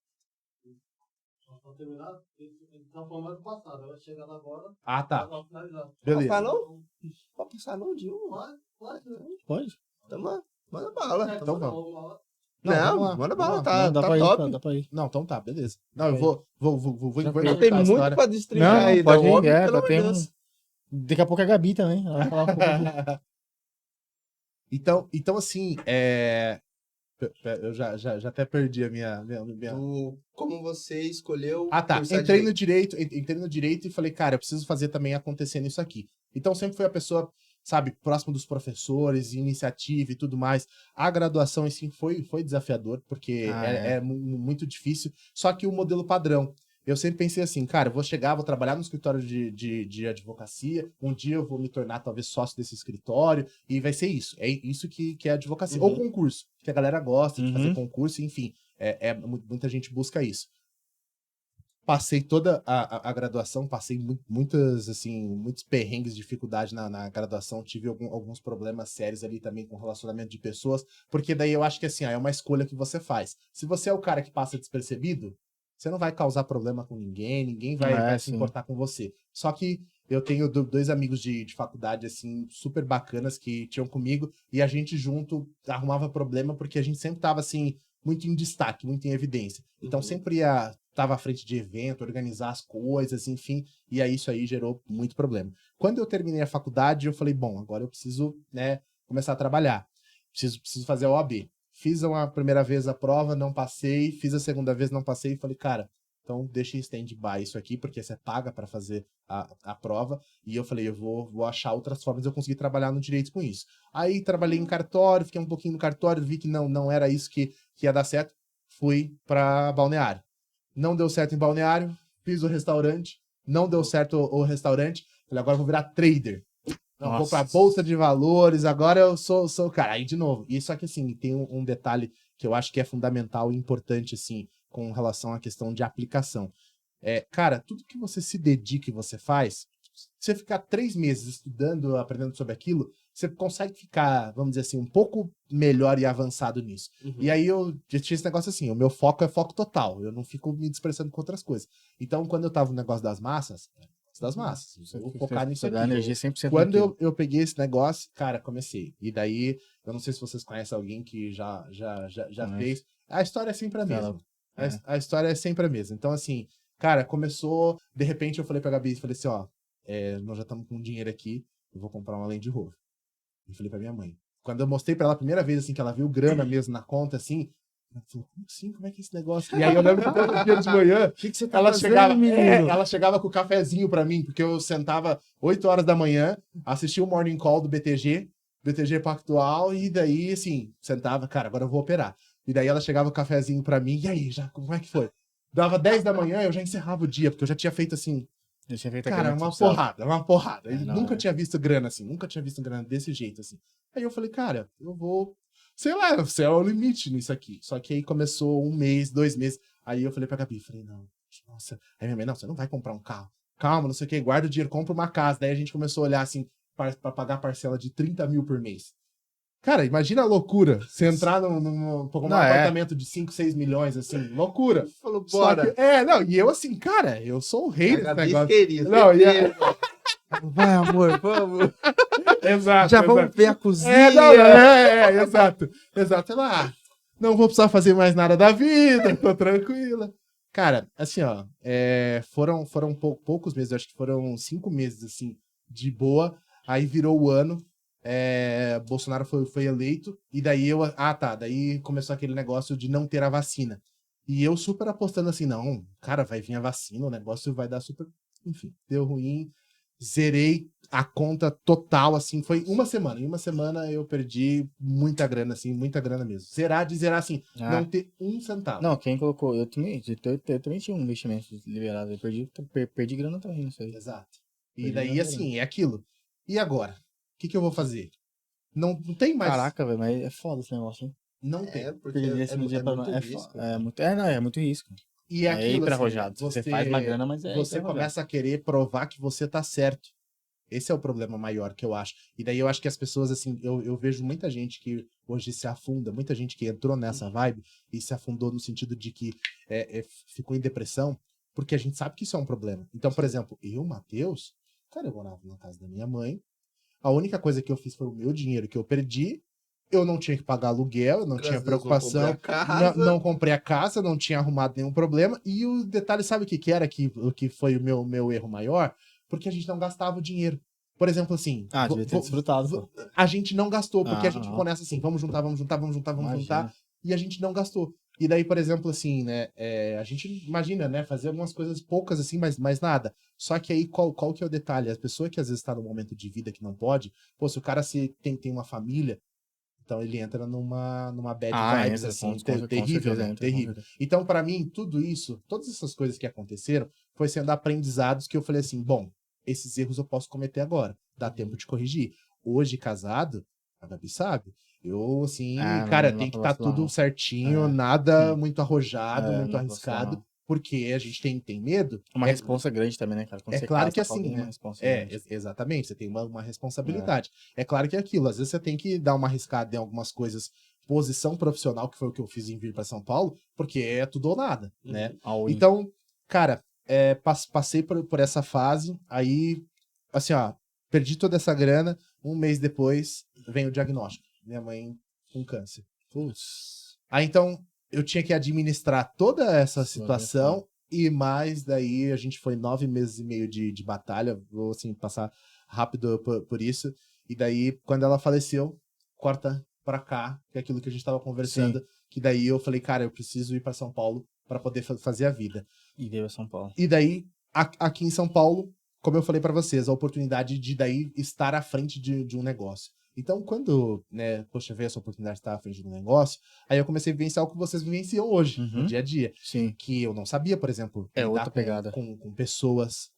pra terminar, ele tá falando mais do passado, vai chegar lá agora, Ah, tá. vai finalizar. Beleza. Passar não? Pode passar não, Dilma. Pode? Manda bala. Então vamos. vamos. Não, manda bala, vamos tá, Não, dá tá pra ir, top. dá pra ir. Não, então tá, beleza. Não, eu vou Não tem a muito história. pra destrinchar Não, aí, pode ir, homem, é, pelo já amor tem de um... Deus. Daqui a pouco a Gabi também, ela vai falar um pouco de... Então assim, Eu já até perdi a minha... Como você escolheu... Ah, tá. cursar Entrei no direito e falei, cara, eu preciso fazer também acontecer nisso aqui. Então sempre fui a pessoa, sabe, próximo dos professores, iniciativa e tudo mais. A graduação em si foi desafiador, porque é muito difícil. Só que o modelo padrão. Eu sempre pensei assim, cara, eu vou chegar, vou trabalhar no escritório de advocacia, um dia eu vou me tornar talvez sócio desse escritório, e vai ser isso. É isso que é advocacia. Ou concurso, que a galera gosta de fazer concurso, enfim. Muita gente busca isso. Passei toda a graduação, passei muitos perrengues, dificuldade na graduação, tive alguns problemas sérios ali também com relacionamento de pessoas, porque daí eu acho que assim, é uma escolha que você faz. Se você é o cara que passa despercebido, você não vai causar problema com ninguém vai se importar com você. Só que eu tenho dois amigos de faculdade, assim, super bacanas que tinham comigo, e a gente junto arrumava problema porque a gente sempre tava, assim, muito em destaque, muito em evidência. Então sempre tava à frente de evento, organizar as coisas, enfim, e aí isso aí gerou muito problema. Quando eu terminei a faculdade, eu falei, bom, agora eu preciso, né, começar a trabalhar. Preciso fazer a OAB. Fiz a primeira vez a prova, não passei. Fiz a segunda vez, não passei. Falei, cara, então deixa em stand-by isso aqui, porque você paga para fazer a prova. E eu falei, eu vou achar outras formas de eu conseguir trabalhar no direito com isso. Aí trabalhei em cartório, fiquei um pouquinho no cartório, vi que não era isso que ia dar certo. Fui para Balneário. Não deu certo em Balneário, fiz o restaurante. Não deu certo o restaurante. Falei, agora eu vou virar trader. Não, vou pra bolsa de valores, agora eu sou o cara. Aí, de novo, e só que assim, tem um detalhe que eu acho que é fundamental e importante, assim, com relação à questão de aplicação. Cara, tudo que você se dedica e você faz, você ficar 3 meses estudando, aprendendo sobre aquilo, você consegue ficar, vamos dizer assim, um pouco melhor e avançado nisso. E aí eu tinha esse negócio assim, o meu foco é foco total, eu não fico me dispersando com outras coisas. Então, quando eu tava no negócio das massas, eu vou focar nisso aqui. Energia 100% Quando eu peguei esse negócio, cara, comecei. E daí, eu não sei se vocês conhecem alguém que já fez. A história é sempre a mesma. A história é sempre a mesma. Então, assim, cara, começou. De repente, eu falei pra Gabi, falei assim: ó, nós já estamos com dinheiro aqui, eu vou comprar uma Land Rover. E falei pra minha mãe. Quando eu mostrei pra ela a primeira vez, assim, que ela viu grana mesmo na conta, assim, ela falou, como assim? Como é que é esse negócio? E aí eu lembro que todo dia de manhã, O que você tá ela fazendo, ela chegava com o cafezinho pra mim, porque eu sentava 8 horas da manhã, assistia o Morning Call do BTG Pactual, e daí, assim, sentava, cara, agora eu vou operar. E daí ela chegava com o cafezinho pra mim, e aí, como é que foi? Dava 10 da manhã, eu já encerrava o dia, porque eu já tinha feito, assim, cara, uma porrada. Eu nunca tinha visto grana assim, nunca tinha visto grana desse jeito, assim. Aí eu falei, cara, eu vou... Sei lá, o céu é o limite nisso aqui. Só que aí começou 1 mês, 2 meses. Aí eu falei pra Gabi, falei, não, nossa. Aí minha mãe, não, você não vai comprar um carro. Calma, não sei o que, guarda o dinheiro, compra uma casa. Daí a gente começou a olhar assim, pra pagar parcela de 30 mil por mês. Cara, imagina a loucura. Você entrar num apartamento de 5, 6 milhões, assim, loucura. Falou, bora. E eu assim, cara, eu sou o rei desse negócio. Queria, não, vai, amor, vamos. Exato. Já vamos ver a cozinha. Exato. Ela, não vou precisar fazer mais nada da vida, tô tranquila. Cara, assim, ó, foram poucos meses, acho que foram 5 meses, assim, de boa. Aí virou o ano, Bolsonaro foi eleito, e daí daí começou aquele negócio de não ter a vacina. E eu super apostando assim, não, cara, vai vir a vacina, o negócio vai dar super... Enfim, deu ruim, zerei a conta total, assim, foi uma semana. Em uma semana eu perdi muita grana, assim, muita grana mesmo. Zerar, assim, não ter 1 centavo. Não, quem colocou, eu também tinha um investimento liberado, eu perdi grana também nisso aí. Exato. E daí, assim, é aquilo. E agora? O que eu vou fazer? Não tem mais... Caraca, velho, mas é foda esse negócio, hein? Não tem. Porque é muito risco. E é aquilo, hiper assim, arrojado. Você faz uma grana, mas você começa a querer provar que você tá certo. Esse é o problema maior que eu acho. E daí eu acho que as pessoas, assim, eu vejo muita gente que hoje se afunda, muita gente que entrou nessa vibe e se afundou no sentido de que ficou em depressão, porque a gente sabe que isso é um problema. Então, por exemplo, Matheus, cara, eu morava na casa da minha mãe, a única coisa que eu fiz foi o meu dinheiro que eu perdi, eu não tinha que pagar aluguel, eu não tinha preocupação, não comprei a casa, não tinha arrumado nenhum problema, e o detalhe, sabe o que era o que foi o meu erro maior? Porque a gente não gastava o dinheiro. Por exemplo, assim... devia ter desfrutado. A gente não gastou, porque a gente ficou nessa assim, vamos juntar, e a gente não gastou. E daí, por exemplo, assim, né, a gente imagina, né, fazer algumas coisas poucas assim, mas nada. Só que aí, qual que é o detalhe? A pessoa que às vezes tá num momento de vida que não pode, pô, se o cara tem uma família, então ele entra numa bad vibes, entra, assim, com terrível, certeza né? entra, com Terrível. certeza. Então, pra mim, tudo isso, todas essas coisas que aconteceram, foi sendo aprendizados que eu falei assim, bom, esses erros eu posso cometer agora, dá tempo de corrigir. Hoje, casado, a Gabi sabe, eu, assim, cara, Não dá tem que pra estar vacilar, tudo não. certinho, É, nada sim. muito arrojado, muito Não dá pra vacilar, arriscado, não. porque a gente tem medo. Uma responsa grande também, né, cara? Quando É você claro que casa com assim, alguém, é uma né? responsa grande. Exatamente, você tem uma É. responsabilidade. É claro que é aquilo, às vezes você tem que dar uma arriscada em algumas coisas, posição profissional, que foi o que eu fiz em vir para São Paulo, porque é tudo ou nada, né? All in. Então, cara, passei por essa fase, aí, assim, ó, perdi toda essa grana, um mês depois vem o diagnóstico. Minha mãe com câncer. Putz. Aí então eu tinha que administrar toda essa Isso, situação e mais daí a gente foi 9 meses e meio de batalha, vou assim passar rápido por isso. E daí quando ela faleceu, corta pra cá, que é aquilo que a gente tava conversando, que daí eu falei, cara, eu preciso ir pra São Paulo pra poder fazer a vida. E veio a São Paulo. E daí aqui em São Paulo, como eu falei pra vocês, a oportunidade de daí estar à frente de um negócio. Então, quando, né, poxa, veio essa oportunidade de estar à frente do negócio, aí eu comecei a vivenciar o que vocês vivenciam hoje, no dia a dia. Sim. Que eu não sabia, por exemplo, É lidar outra pegada. com pessoas,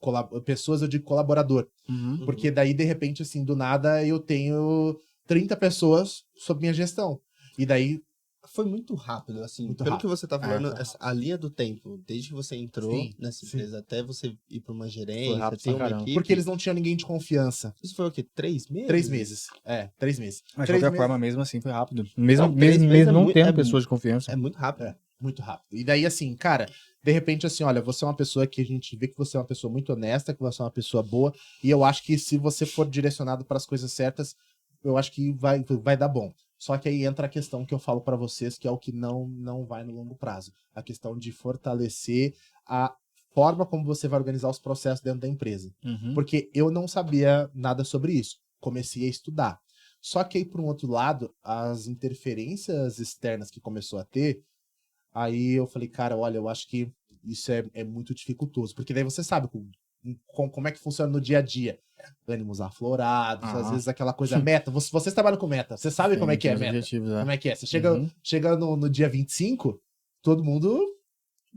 pessoas, eu digo colaborador. Porque daí, de repente, assim, do nada, eu tenho 30 pessoas sob minha gestão. E daí, Foi muito rápido, assim. Muito pelo rápido. que você tá falando, muito a linha do tempo, desde que você entrou Sim, nessa sim. empresa até você ir pra uma Foi gerência, rápido ter pra uma caramba. equipe. Porque eles não tinham ninguém de confiança. Isso foi o quê? 3 meses? 3 meses. 3 meses. Mas de 3 qualquer meses. forma, mesmo assim, foi rápido. Mesmo, Não, 3 mesmo, meses mesmo é não mui- tendo é pessoas de confiança. É muito rápido. Muito rápido. E daí, assim, cara, de repente, assim, olha, você é uma pessoa que a gente vê que você é uma pessoa muito honesta, que você é uma pessoa boa, e eu acho que se você for direcionado para as coisas certas, eu acho que vai dar bom. Só que aí entra a questão que eu falo para vocês, que é o que não vai no longo prazo. A questão de fortalecer a forma como você vai organizar os processos dentro da empresa. Porque eu não sabia nada sobre isso. Comecei a estudar. Só que aí, por um outro lado, as interferências externas que começou a ter, aí eu falei, cara, olha, eu acho que isso é muito dificultoso. Porque daí você sabe como é que funciona no dia a dia. Ânimos aflorados, às vezes aquela coisa meta. Vocês trabalham com meta, você sabe como é que é meta. Como é que é? Você chega no dia 25, todo mundo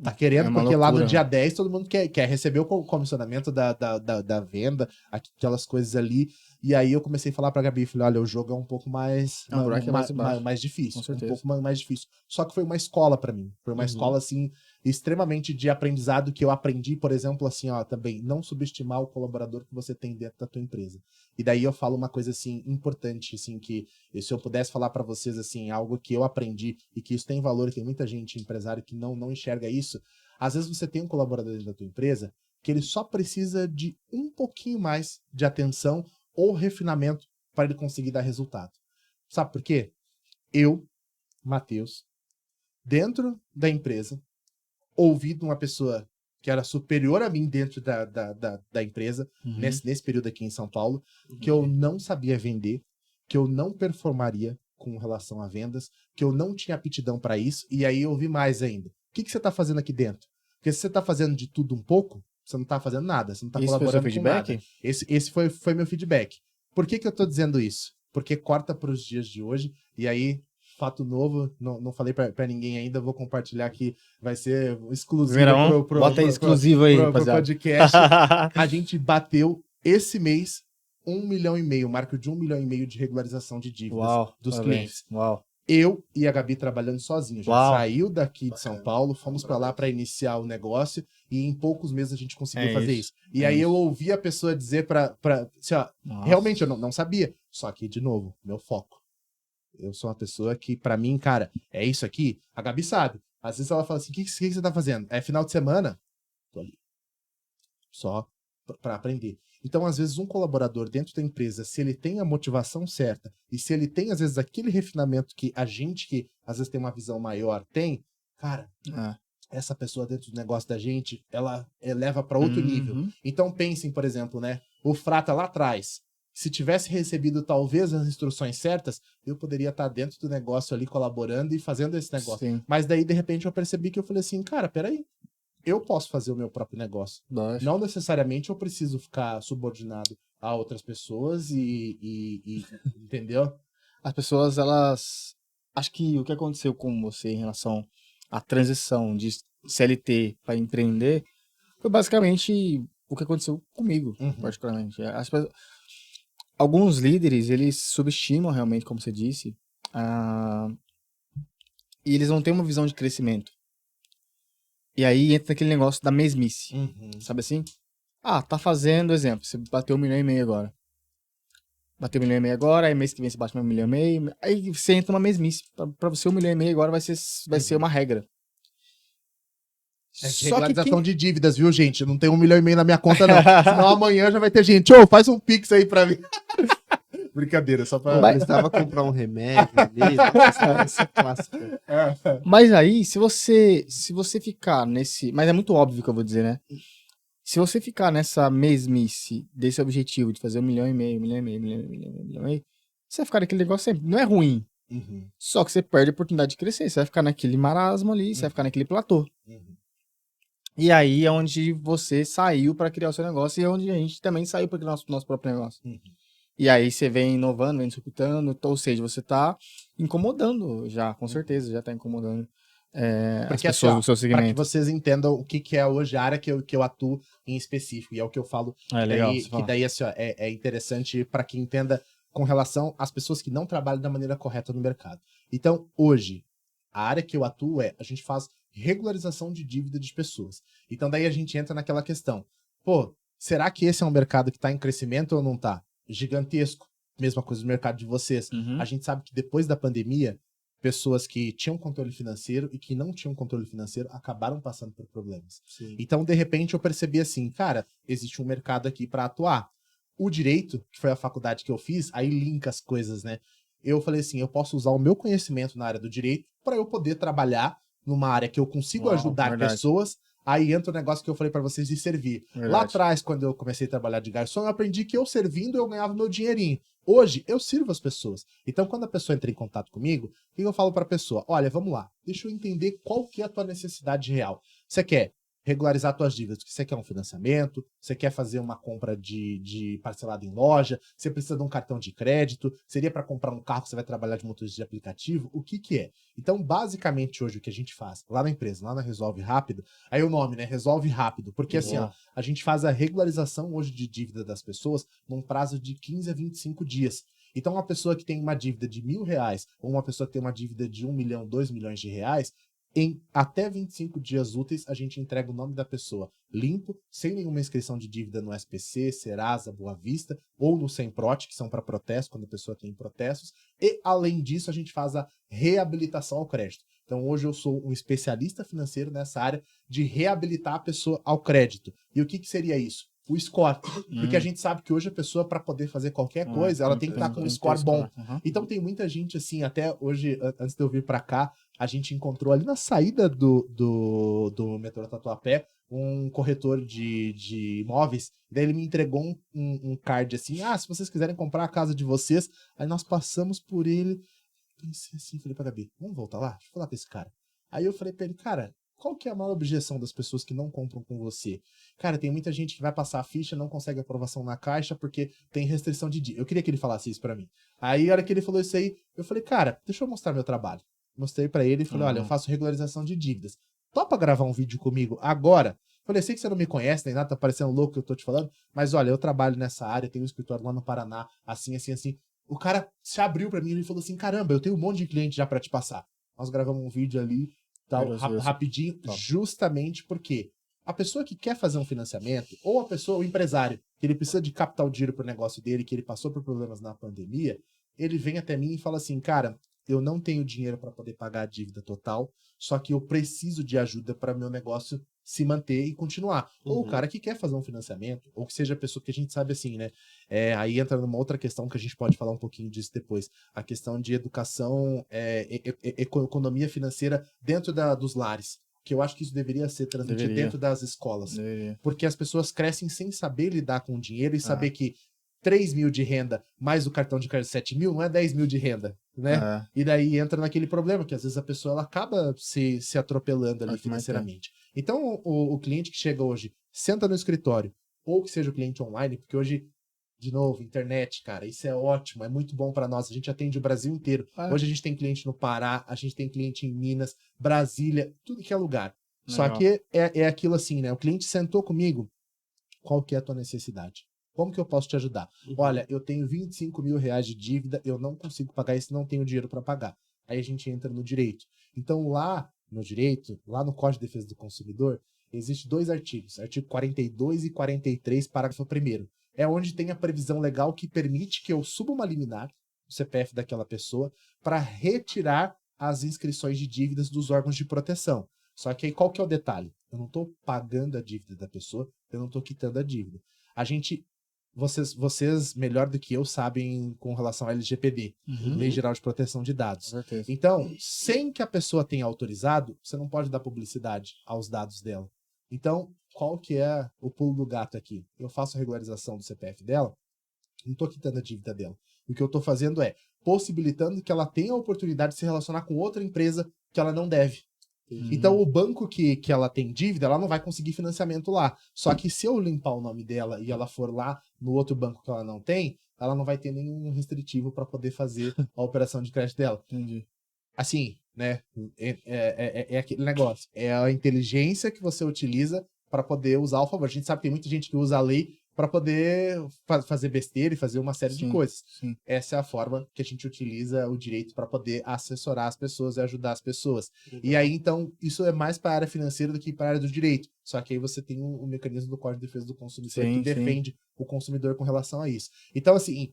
tá querendo, É uma porque lá no loucura, dia 10 todo mundo quer receber o comissionamento da venda, aquelas coisas ali. E aí eu comecei a falar pra Gabi, falei, olha, o jogo é um pouco mais, O buraco é mais embaixo. mais difícil. Com certeza. Um pouco mais difícil. Só que foi uma escola pra mim. Foi uma escola, assim, extremamente de aprendizado que eu aprendi, por exemplo, assim, ó, também, não subestimar o colaborador que você tem dentro da tua empresa. E daí eu falo uma coisa, assim, importante, assim, que se eu pudesse falar pra vocês, assim, algo que eu aprendi e que isso tem valor, e tem muita gente, empresário, que não enxerga isso. Às vezes você tem um colaborador dentro da tua empresa que ele só precisa de um pouquinho mais de atenção ou refinamento para ele conseguir dar resultado. Sabe por quê? Eu, Matheus, dentro da empresa, ouvi de uma pessoa que era superior a mim dentro da empresa, nesse período aqui em São Paulo, que eu não sabia vender, que eu não performaria com relação a vendas, que eu não tinha aptidão para isso, e aí eu ouvi mais ainda. O que você está fazendo aqui dentro? Porque se você está fazendo de tudo um pouco, você não está fazendo nada, você não está colaborando foi seu com nada. feedback? Esse foi meu feedback. Por que eu tô dizendo isso? Porque corta para os dias de hoje, e aí, fato novo, não falei para ninguém ainda, vou compartilhar aqui, vai ser exclusivo Bota aí exclusivo aí, pro rapaziada. podcast. A gente bateu esse mês 1,5 milhão, marco de 1,5 milhão de regularização de dívidas dos parabéns. clientes. Uau. Eu e a Gabi trabalhando sozinhos. A gente Uau. saiu daqui de São Paulo, fomos para lá para iniciar o negócio e em poucos meses a gente conseguiu fazer isso. E aí eu ouvi a pessoa dizer assim, ó, realmente eu não sabia. Só que, de novo, meu foco. Eu sou uma pessoa que, pra mim, cara, é isso aqui. A Gabi sabe. Às vezes ela fala assim, o que você tá fazendo? É final de semana? Tô ali. Só pra aprender. Então, às vezes, um colaborador dentro da empresa, se ele tem a motivação certa e se ele tem, às vezes, aquele refinamento que a gente que, às vezes, tem uma visão maior, tem, cara, essa pessoa dentro do negócio da gente, ela eleva pra outro nível. Então, pensem, por exemplo, né, o Frata lá atrás, Se tivesse recebido talvez as instruções certas, eu poderia estar dentro do negócio ali colaborando e fazendo esse negócio. Sim. Mas daí, de repente, eu percebi que eu falei assim, cara, peraí, eu posso fazer o meu próprio negócio. Lógico. Não necessariamente eu preciso ficar subordinado a outras pessoas entendeu? As pessoas, elas... Acho que o que aconteceu com você em relação à transição de CLT para empreender foi basicamente o que aconteceu comigo, particularmente. Alguns líderes, eles subestimam realmente, como você disse, e eles não têm uma visão de crescimento. E aí entra aquele negócio da mesmice, sabe assim? Ah, tá fazendo, exemplo, você bateu 1,5 milhão agora. Bateu 1,5 milhão agora, aí mês que vem você bate 1,5 milhão, aí você entra numa mesmice. Pra você 1,5 milhão agora vai ser uma regra. É Só que regularização de dívidas, viu, gente? Não tem 1,5 milhão na minha conta, não. Senão amanhã já vai ter gente. Ô, faz um pix aí pra mim. Brincadeira, só pra... Eu precisava comprar um remédio ali, essa clássica. Mas aí, se você ficar nesse... Mas é muito óbvio que eu vou dizer, né? Se você ficar nessa mesmice desse objetivo de fazer 1,5 milhão, 1,5 milhão, você vai ficar naquele negócio sempre. Não é ruim. Só que você perde a oportunidade de crescer. Você vai ficar naquele marasmo ali, você vai ficar naquele platô. E aí é onde você saiu para criar o seu negócio e é onde a gente também saiu para criar o nosso próprio negócio. E aí você vem inovando, vem disruptando, ou seja, você tá incomodando já, com certeza, já tá incomodando as Porque, pessoas assim, ó, do seu para que segmento. vocês entendam o que é hoje a área que eu atuo em específico, e é o que eu falo, É legal daí, você que falar. daí assim, ó, é interessante para que entenda com relação às pessoas que não trabalham da maneira correta no mercado. Então, hoje, a área que eu atuo a gente faz regularização de dívida de pessoas. Então, daí a gente entra naquela questão, pô, será que esse é um mercado que tá em crescimento ou não tá? Gigantesco. Mesma coisa no mercado de vocês. A gente sabe que depois da pandemia, pessoas que tinham controle financeiro e que não tinham controle financeiro acabaram passando por problemas. Então, de repente, eu percebi assim, cara, existe um mercado aqui para atuar. O direito, que foi a faculdade que eu fiz, aí linka as coisas, né? Eu falei assim, eu posso usar o meu conhecimento na área do direito para eu poder trabalhar numa área que eu consigo ajudar verdade. pessoas. Aí entra o negócio que eu falei para vocês de servir. Verdade. Lá atrás, quando eu comecei a trabalhar de garçom, eu aprendi que eu servindo eu ganhava meu dinheirinho. Hoje, eu sirvo as pessoas. Então, quando a pessoa entra em contato comigo, o que eu falo para a pessoa? Olha, vamos lá, deixa eu entender qual que é a tua necessidade real. Você quer regularizar tuas dívidas, você quer um financiamento, você quer fazer uma compra de parcelado em loja, você precisa de um cartão de crédito, seria para comprar um carro que você vai trabalhar de motorista de aplicativo, o que que é? Então, basicamente, hoje o que a gente faz, lá na empresa, lá na Resolve Rápido, aí o nome, né, Resolve Rápido, porque assim, ó, a gente faz a regularização hoje de dívida das pessoas num prazo de 15 a 25 dias. Então, uma pessoa que tem uma dívida de R$1.000 ou uma pessoa que tem uma dívida de 1 milhão, 2 milhões de reais, em até 25 dias úteis, a gente entrega o nome da pessoa limpo, sem nenhuma inscrição de dívida no SPC, Serasa, Boa Vista, ou no Semprot, que são para protesto, quando a pessoa tem protestos. E, além disso, a gente faz a reabilitação ao crédito. Então, hoje eu sou um especialista financeiro nessa área de reabilitar a pessoa ao crédito. E o que que seria isso? O score. Porque a gente sabe que hoje a pessoa, para poder fazer qualquer coisa, ela tem que estar com um score bom. Então tem muita gente, assim, até hoje, antes de eu vir para cá, a gente encontrou ali na saída do metrô Tatuapé um corretor de imóveis. Daí ele me entregou um card assim, se vocês quiserem comprar a casa de vocês. Aí nós passamos por ele. Pensei assim, falei pra Gabi, vamos voltar lá? Deixa eu falar com esse cara. Aí eu falei pra ele, cara, qual que é a maior objeção das pessoas que não compram com você? Cara, tem muita gente que vai passar a ficha, não consegue aprovação na caixa porque tem restrição de dívida. Eu queria que ele falasse isso pra mim. Aí, a hora que ele falou isso aí, eu falei, cara, deixa eu mostrar meu trabalho. Mostrei pra ele e falei, olha, eu faço regularização de dívidas. Topa gravar um vídeo comigo agora? Falei, sei que você não me conhece, nem nada, tá parecendo louco que eu tô te falando, mas olha, eu trabalho nessa área, tenho um escritório lá no Paraná, assim, assim, assim. O cara se abriu pra mim e ele falou assim, caramba, eu tenho um monte de cliente já pra te passar. Nós gravamos um vídeo ali, tal, rapidinho, justamente porque a pessoa que quer fazer um financiamento, ou a pessoa, o empresário, que ele precisa de captar o dinheiro pro negócio dele, que ele passou por problemas na pandemia, ele vem até mim e fala assim, cara, eu não tenho dinheiro para poder pagar a dívida total, só que eu preciso de ajuda para meu negócio se manter e continuar. Ou o cara que quer fazer um financiamento, ou que seja a pessoa que a gente sabe assim, né? Aí entra numa outra questão que a gente pode falar um pouquinho disso depois. A questão de educação, economia financeira dentro dos lares. Que eu acho que isso deveria ser transmitido dentro das escolas. Porque as pessoas crescem sem saber lidar com o dinheiro e saber que 3 mil de renda mais o cartão de crédito 7 mil, não é 10 mil de renda, né? É. E daí entra naquele problema, que às vezes a pessoa ela acaba se atropelando ali É o que mais tem. financeiramente. Então, o cliente que chega hoje, senta no escritório, ou que seja o cliente online, porque hoje, de novo, internet, cara, isso é ótimo, é muito bom para nós. A gente atende o Brasil inteiro. É. Hoje a gente tem cliente no Pará, a gente tem cliente em Minas, Brasília, tudo que é lugar. Só Legal. que é aquilo assim, né? O cliente sentou comigo, qual que é a tua necessidade? Como que eu posso te ajudar? Olha, eu tenho 25 mil reais de dívida, eu não consigo pagar isso, não tenho dinheiro para pagar. Aí a gente entra no direito. Então lá no direito, lá no Código de Defesa do Consumidor, existem 2 artigos, artigo 42 e 43, parágrafo 1º. É onde tem a previsão legal que permite que eu suba uma liminar, o CPF daquela pessoa, para retirar as inscrições de dívidas dos órgãos de proteção. Só que aí qual que é o detalhe? Eu não estou pagando a dívida da pessoa, eu não estou quitando a dívida. A gente, vocês melhor do que eu sabem com relação à LGPD, Lei Geral de Proteção de Dados. Com certeza. Então, sem que a pessoa tenha autorizado, você não pode dar publicidade aos dados dela. Então, qual que é o pulo do gato aqui? Eu faço a regularização do CPF dela, não estou quitando a dívida dela. O que eu estou fazendo é possibilitando que ela tenha a oportunidade de se relacionar com outra empresa que ela não deve. Então, o banco que ela tem dívida, ela não vai conseguir financiamento lá. Só que se eu limpar o nome dela e ela for lá no outro banco que ela não tem, ela não vai ter nenhum restritivo para poder fazer a operação de crédito dela. Entendi. Assim, né? É aquele negócio. É a inteligência que você utiliza para poder usar o favor. A gente sabe que tem muita gente que usa a lei para poder fazer besteira e fazer uma série de coisas. Sim. Essa é a forma que a gente utiliza o direito para poder assessorar as pessoas e ajudar as pessoas. E aí, então, isso é mais para a área financeira do que para a área do direito. Só que aí você tem o mecanismo do Código de Defesa do Consumidor que defende o consumidor com relação a isso. Então, assim,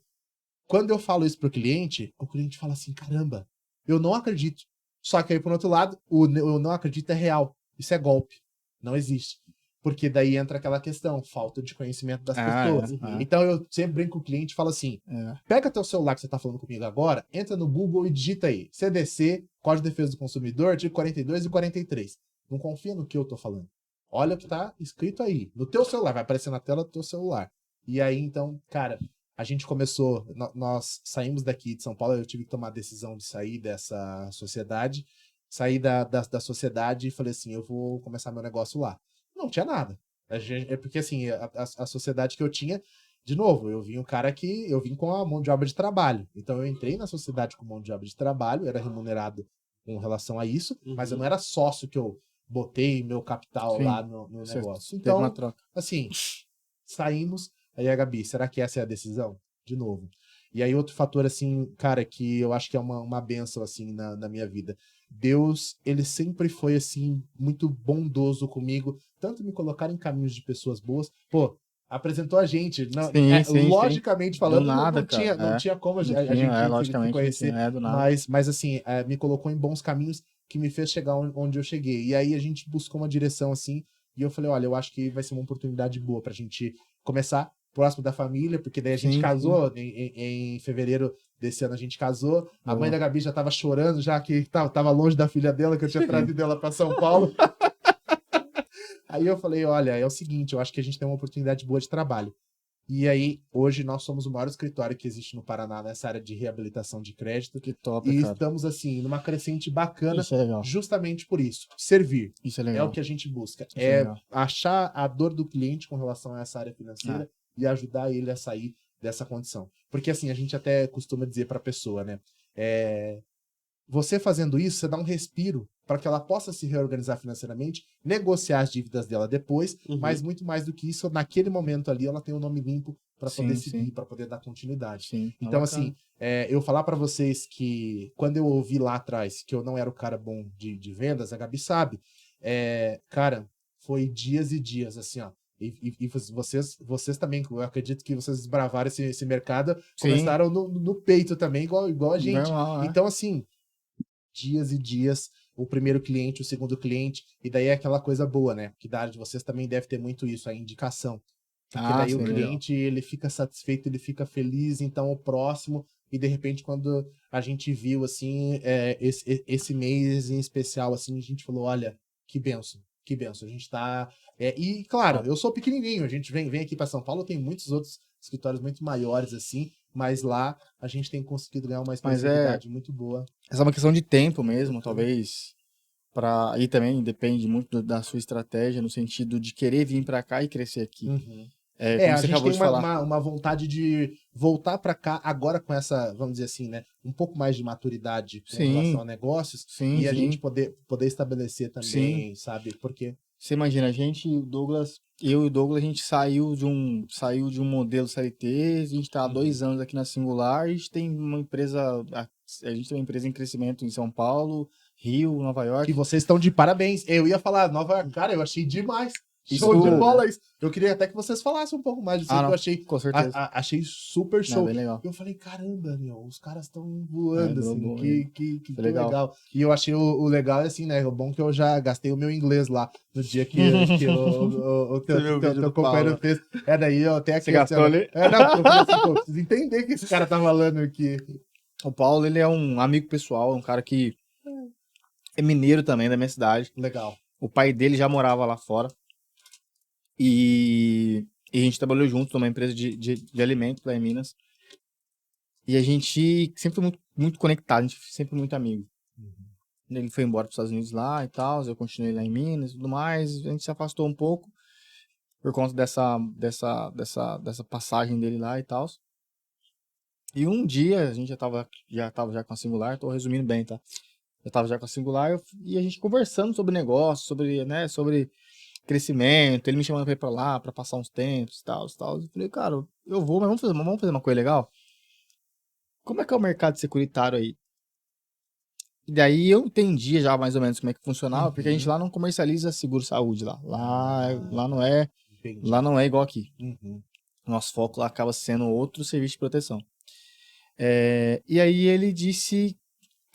quando eu falo isso pro cliente, o cliente fala assim, caramba, eu não acredito. Só que aí, por outro lado, o eu não acredito é real. Isso é golpe. Não existe. Porque daí entra aquela questão, falta de conhecimento das pessoas. Então eu sempre brinco com o cliente e falo assim, pega teu celular que você tá falando comigo agora, entra no Google e digita aí, CDC, Código de Defesa do Consumidor, artigo 42 e 43. Não confia no que eu tô falando. Olha o que tá escrito aí. No teu celular, vai aparecer na tela do teu celular. E aí, então, cara, a gente começou, nós saímos daqui de São Paulo, eu tive que tomar a decisão de sair dessa sociedade, sair da sociedade e falei assim, eu vou começar meu negócio lá. Não tinha nada. É porque, assim, a sociedade que eu tinha, de novo, eu vim eu vim com a mão de obra de trabalho. Então, eu entrei na sociedade com mão de obra de trabalho, era remunerado com relação a isso, mas eu não era sócio que eu botei meu capital lá no negócio. Então, uma troca. assim, saímos. Aí a Gabi, será que essa é a decisão? De novo. E aí, outro fator, assim, cara, que eu acho que é uma bênção, assim, na minha vida. Deus, ele sempre foi, assim, muito bondoso comigo, tanto me colocar em caminhos de pessoas boas. Pô, apresentou a gente. Não, logicamente falando, nada, não tinha como a gente se conhecer. Mas assim, me colocou em bons caminhos que me fez chegar onde eu cheguei. E aí a gente buscou uma direção assim, e eu falei, olha, eu acho que vai ser uma oportunidade boa pra gente começar próximo da família, porque daí a gente casou, em fevereiro desse ano a gente casou, a mãe da Gabi já tava chorando, já que tava longe da filha dela, que eu tinha trazido ela pra São Paulo. Aí eu falei, olha, é o seguinte, eu acho que a gente tem uma oportunidade boa de trabalho. E aí, hoje, nós somos o maior escritório que existe no Paraná nessa área de reabilitação de crédito. Que top, e cara. Estamos, assim, numa crescente bacana, Isso é legal. justamente por isso. Servir. Isso é legal. É o que a gente busca. Isso é legal. Achar a dor do cliente com relação a essa área financeira e ajudar ele a sair dessa condição. Porque, assim, a gente até costuma dizer para a pessoa, né? Você fazendo isso, você dá um respiro para que ela possa se reorganizar financeiramente, negociar as dívidas dela depois, mas muito mais do que isso, naquele momento ali, ela tem o nome limpo para poder seguir, para poder dar continuidade. Então, assim, eu falar para vocês que quando eu ouvi lá atrás que eu não era o cara bom de vendas, a Gabi sabe, cara, foi dias e dias, assim, ó. E vocês também, eu acredito que vocês desbravaram esse mercado, começaram no peito também, igual a gente. Normal, então, assim, dias e dias, o primeiro cliente, o segundo cliente, e daí é aquela coisa boa, né? Que da área de vocês também deve ter muito isso, a indicação. Porque daí o cliente, ele fica satisfeito, ele fica feliz, então o próximo, e de repente quando a gente viu, assim, esse mês em especial, assim, a gente falou, olha, que bênção. Que benção. A gente tá... e, claro, eu sou pequenininho. A gente vem aqui pra São Paulo, tem muitos outros escritórios muito maiores, assim. Mas lá a gente tem conseguido ganhar uma expressividade muito boa. Essa é uma questão de tempo mesmo, talvez. E também depende muito da sua estratégia, no sentido de querer vir pra cá e crescer aqui. Uhum. Como A você gente acabou tem de falar. uma vontade de voltar pra cá agora com essa, vamos dizer assim, né? Um pouco mais de maturidade com Sim. relação a negócios. Sim, E a sim. gente poder estabelecer também, sabe? Porque... Você imagina, eu e o Douglas, a gente saiu de um modelo CLT, a gente tá há 2 anos aqui na Singular, a gente tem uma empresa em crescimento em São Paulo, Rio, Nova York. que vocês estão de parabéns. Eu ia falar, cara, eu achei demais. Isso- Show de bola isso. Eu queria até que vocês falassem um pouco mais disso, que não, eu achei, com certeza. achei super show. Bem legal. Eu falei, caramba, meu, os caras estão voando, É, assim, bom, que legal. legal. E eu achei o legal, assim, né, o bom que eu já gastei o meu inglês lá, no dia que o teu companheiro fez. Daí eu até aqui... Você gastou ali? Não, eu falei assim, pô, preciso entender o que esse cara tá falando aqui. O Paulo, ele é um amigo pessoal, um cara que é mineiro também, da minha cidade. Legal. O pai dele já morava lá fora. E a gente trabalhou junto numa empresa de alimentos lá em Minas. E a gente sempre foi muito, muito conectado, a gente sempre foi muito amigo. Ele foi embora para os Estados Unidos lá e tal, eu continuei lá em Minas e tudo mais. A gente se afastou um pouco por conta dessa passagem dele lá e tal. E um dia a gente já tava com a Singular, tô resumindo bem, tá? Eu tava já com a Singular e a gente conversando sobre negócio, sobre crescimento, ele me chamando pra ir pra lá, pra passar uns tempos e tal. Eu falei, cara, eu vou, mas vamos fazer uma coisa legal? Como é que é o mercado securitário aí? E daí eu entendia já mais ou menos como é que funcionava, porque a gente lá não comercializa seguro-saúde lá. Lá não é igual aqui. Nosso foco lá acaba sendo outro serviço de proteção. E aí ele disse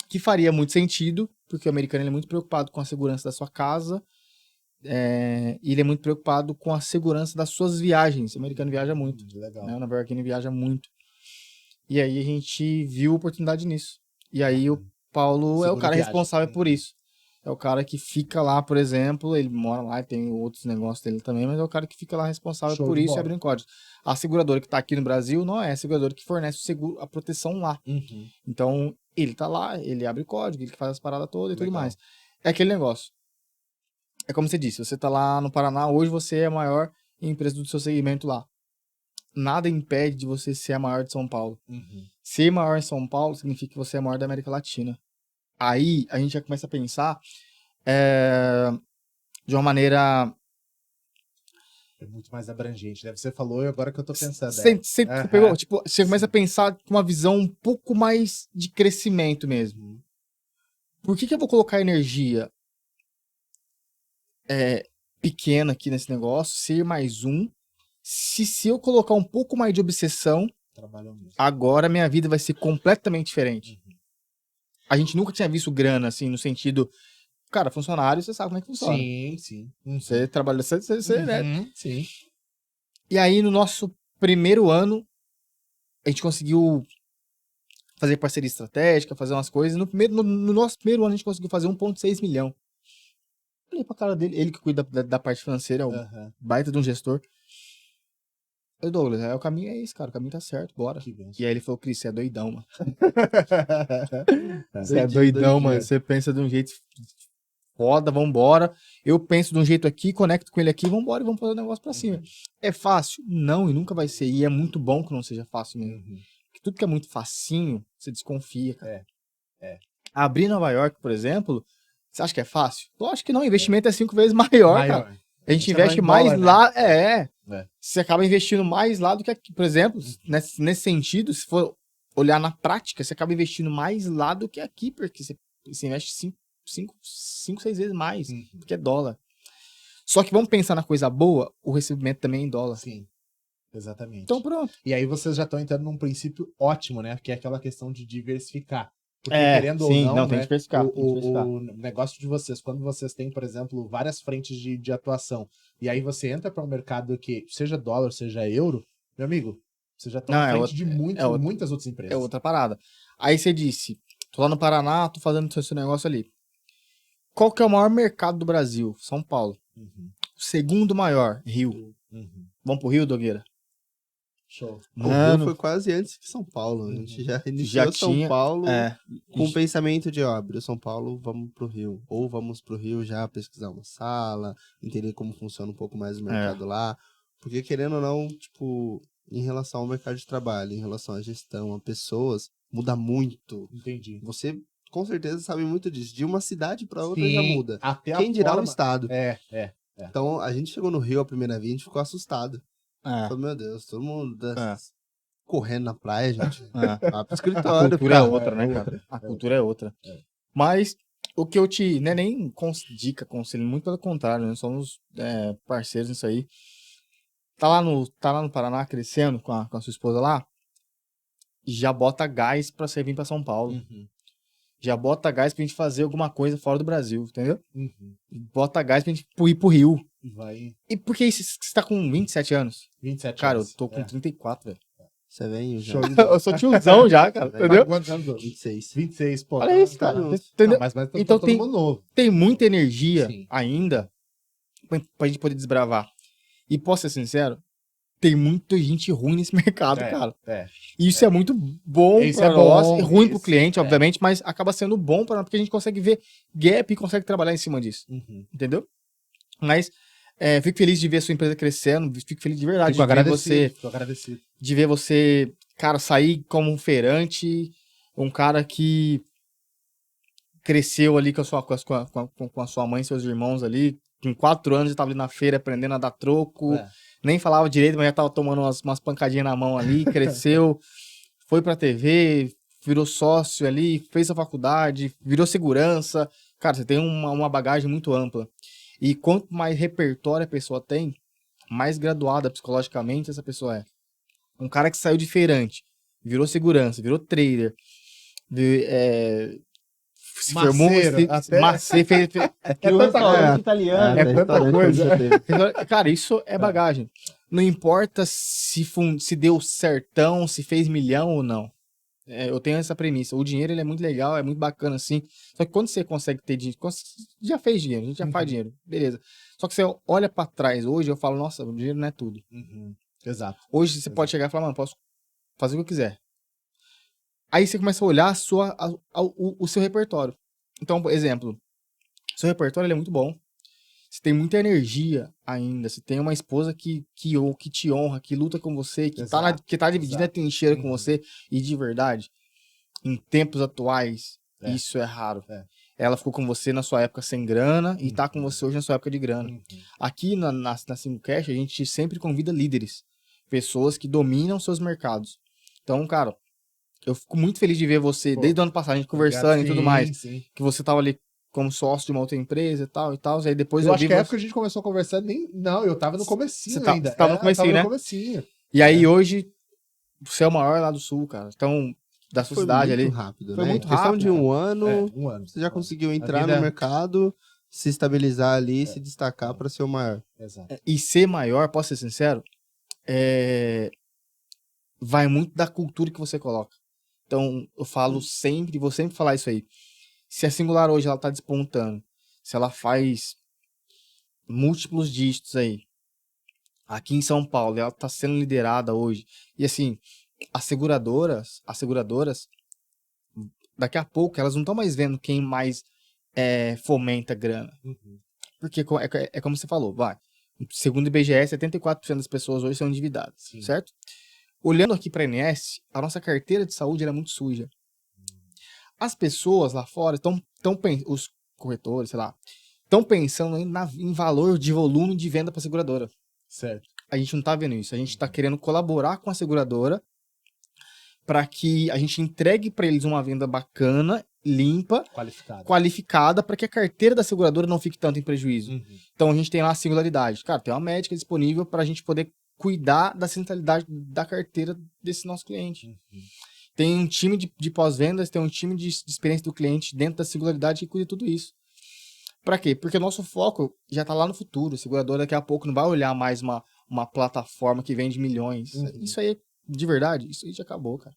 que faria muito sentido, porque o americano ele é muito preocupado com a segurança da sua casa, e ele é muito preocupado com a segurança das suas viagens. O americano viaja muito. Legal. Né? O Nova Yorkino viaja muito. E aí a gente viu oportunidade nisso. E aí o Paulo é o cara responsável por isso. É o cara que fica lá, por exemplo, ele mora lá e tem outros negócios dele também, mas é o cara que fica lá responsável por isso e abrindo código. A seguradora que está aqui no Brasil não é a seguradora que fornece o seguro, a proteção lá. Então, ele tá lá, ele abre código, ele que faz as paradas todas e tudo mais. É aquele negócio. É como você disse, você tá lá no Paraná, hoje você é a maior empresa do seu segmento lá. Nada impede de você ser a maior de São Paulo. Ser maior em São Paulo significa que você é a maior da América Latina. Aí a gente já começa a pensar de uma maneira... É muito mais abrangente, né? Você falou e agora que eu tô pensando. Você pegou, tipo, você começa a pensar com uma visão um pouco mais de crescimento mesmo. Por que eu vou colocar energia pequena aqui nesse negócio, ser mais um, se eu colocar um pouco mais de obsessão, agora minha vida vai ser completamente diferente. A gente nunca tinha visto grana, assim, no sentido... Cara, funcionário, você sabe como é que funciona. Sim. Você trabalha... né? Sim. E aí, no nosso primeiro ano, a gente conseguiu fazer parceria estratégica, fazer umas coisas. No nosso primeiro ano, a gente conseguiu fazer 1,6 milhão. Olhei pra cara dele, ele que cuida da parte financeira, é um baita de um gestor. Eu, Douglas, o caminho é esse, cara, o caminho tá certo, bora. E aí ele falou, Cris, você é doidão, mano. Você é doidão, mano, você pensa de um jeito foda, vambora. Eu penso de um jeito aqui, conecto com ele aqui, vambora e vamos fazer o negócio pra cima. É fácil? Não, e nunca vai ser. E é muito bom que não seja fácil mesmo. Porque tudo que é muito facinho, você desconfia, cara. Abrir Nova York, por exemplo, você acha que é fácil? Lógico que não, o investimento é 5 vezes maior, cara. A gente investe mais lá, Você acaba investindo mais lá do que aqui. Por exemplo, nesse sentido, se for olhar na prática, você acaba investindo mais lá do que aqui, porque você investe 5, 6 vezes mais, porque é dólar. Só que vamos pensar na coisa boa, o recebimento também é em dólar. Sim, exatamente. Então pronto. E aí vocês já estão entrando num princípio ótimo, né? Que é aquela questão de diversificar. Porque querendo ou não, tem que diversificar. O negócio de vocês, quando vocês têm, por exemplo, várias frentes de atuação, e aí você entra para um mercado que, seja dólar, seja euro, meu amigo, você já está à frente de muitas outras empresas. É outra parada. Aí você disse, tô lá no Paraná, tô fazendo seu negócio ali. Qual que é o maior mercado do Brasil? São Paulo. Uhum. O segundo maior, Rio. Uhum. Vamos pro Rio, Dogueira? Show. O Rio Mano, foi quase antes que São Paulo. A gente já já iniciou São tinha... Paulo É, com o pensamento de, ó, abriu São Paulo, vamos pro Rio. Ou vamos pro Rio já pesquisar uma sala, entender como funciona um pouco mais o mercado lá. Porque, querendo ou não, tipo, em relação ao mercado de trabalho, em relação à gestão, a pessoas, muda muito. Entendi. Você, com certeza, sabe muito disso. De uma cidade pra outra já Sim, muda. até Quem a dirá o forma... estado. É. Então, a gente chegou no Rio a primeira vez, a gente ficou assustado. é, Falei, meu Deus, todo mundo É. correndo na praia, gente. é. Vai pro A escritório. cultura é ficar- outra, né, cara? A cultura é outra. Mas o que eu te... Não é nem dica, conselho, muito pelo contrário, né? Somos parceiros nisso aí. Tá lá no Paraná crescendo com a sua esposa lá, já bota gás pra você vir pra São Paulo. Uhum. Já bota gás pra gente fazer alguma coisa fora do Brasil, entendeu? Uhum. Bota gás pra gente ir pro Rio. Vai E por que isso? Você tá com 27 anos? 27 Cara, eu anos. tô com 34, velho. Você é velho já. Show de Eu sou tiozão já, cara, entendeu? Quantos anos hoje? 26. 26, pô. Olha isso, cara. Entendeu? Não, mas tá Então todo tem- mundo novo. Tem muita energia Sim. ainda pra gente poder desbravar. E posso ser sincero, tem muita gente ruim nesse mercado, cara. É. E isso é muito bom Isso pra é bom, nós, e ruim pro isso, cliente, é. obviamente, mas acaba sendo bom pra nós, porque a gente consegue ver gap e consegue trabalhar em cima disso, Uhum. entendeu? Mas fico feliz de ver a sua empresa crescendo, fico feliz de verdade Fico de ver agradecido. você, Fico agradecido. de ver você, cara, sair como um feirante, um cara que cresceu ali com a sua mãe e seus irmãos ali, com 4 anos já tava ali na feira aprendendo a dar troco, É. nem falava direito, mas já tava tomando umas pancadinhas na mão ali, cresceu, foi pra TV, virou sócio ali, fez a faculdade, virou segurança. Cara, você tem uma bagagem muito ampla. E quanto mais repertório a pessoa tem, mais graduada psicologicamente essa pessoa é. Um cara que saiu de feirante, virou segurança, virou trader, se formou... Maceiro, até- Macê, É Criou tanta coisa. restaurante italiano. É até tanta restaurante coisa. já teve. Cara, isso é bagagem. Não importa se deu certão, se fez milhão ou não. Eu tenho essa premissa. O dinheiro ele é muito legal, é muito bacana assim. Só que quando você consegue ter dinheiro, já fez dinheiro, a gente já faz dinheiro, beleza. Só que você olha pra trás hoje, eu falo, nossa, o dinheiro não é tudo. Uhum. Exato. Hoje você pode chegar e falar, mano, posso fazer o que eu quiser. Aí você começa a olhar o seu repertório. Então, por exemplo, seu repertório ele é muito bom. Você tem muita energia ainda. Você tem uma esposa que te honra, que luta com você, que tá dividindo a trincheira com Uhum. você. E de verdade, em tempos atuais, É. isso é raro. É. Ela ficou com você na sua época sem grana e tá com Uhum. você hoje na sua época de grana. Uhum. Aqui na Simulcast, a gente sempre convida líderes. Pessoas que dominam seus mercados. Então, cara, eu fico muito feliz de ver você, Pô, desde o ano passado, a gente conversando Obrigado. e tudo Sim, mais. Sim. Que você tava ali como sócio de uma outra empresa e tal. Aí depois Eu acho vi que a você... época que a gente começou a conversar, Não, eu tava no comecinho Você ainda. tava no comecinho, tava né? no comecinho. E aí hoje, você é o maior lá do sul, cara. Então, da sua Foi cidade muito ali. rápido, Foi né? muito Em questão rápido, de um ano, Um ano. você já conseguiu entrar vida- no mercado, se estabilizar ali e se destacar para ser o maior. Exato. E ser maior, posso ser sincero, vai muito da cultura que você coloca. Então, eu falo sempre, vou sempre falar isso aí. Se a Singular hoje ela tá despontando, se ela faz múltiplos dígitos aí, aqui em São Paulo, ela tá sendo liderada hoje. E assim, as seguradoras, daqui a pouco, elas não estão mais vendo quem mais fomenta grana. Uhum. Porque é como você falou, vai. Segundo o IBGE, 74% das pessoas hoje são endividadas, Sim. certo? Olhando aqui para a ANS, a nossa carteira de saúde ela é muito suja. As pessoas lá fora os corretores, sei lá, estão pensando em valor de volume de venda para a seguradora. Certo. A gente não tá vendo isso. A gente tá querendo colaborar com a seguradora para que a gente entregue para eles uma venda bacana, limpa, qualificada, para que a carteira da seguradora não fique tanto em prejuízo. Uhum. Então a gente tem lá a singularidade. Cara, tem uma médica disponível para a gente poder cuidar da centralidade da carteira desse nosso cliente. Uhum. Tem um time de pós-vendas, tem um time de experiência do cliente dentro da singularidade que cuida de tudo isso. Para quê? Porque o nosso foco já tá lá no futuro. A seguradora daqui a pouco não vai olhar mais uma plataforma que vende milhões. Uhum. Isso aí, de verdade, isso aí já acabou, cara.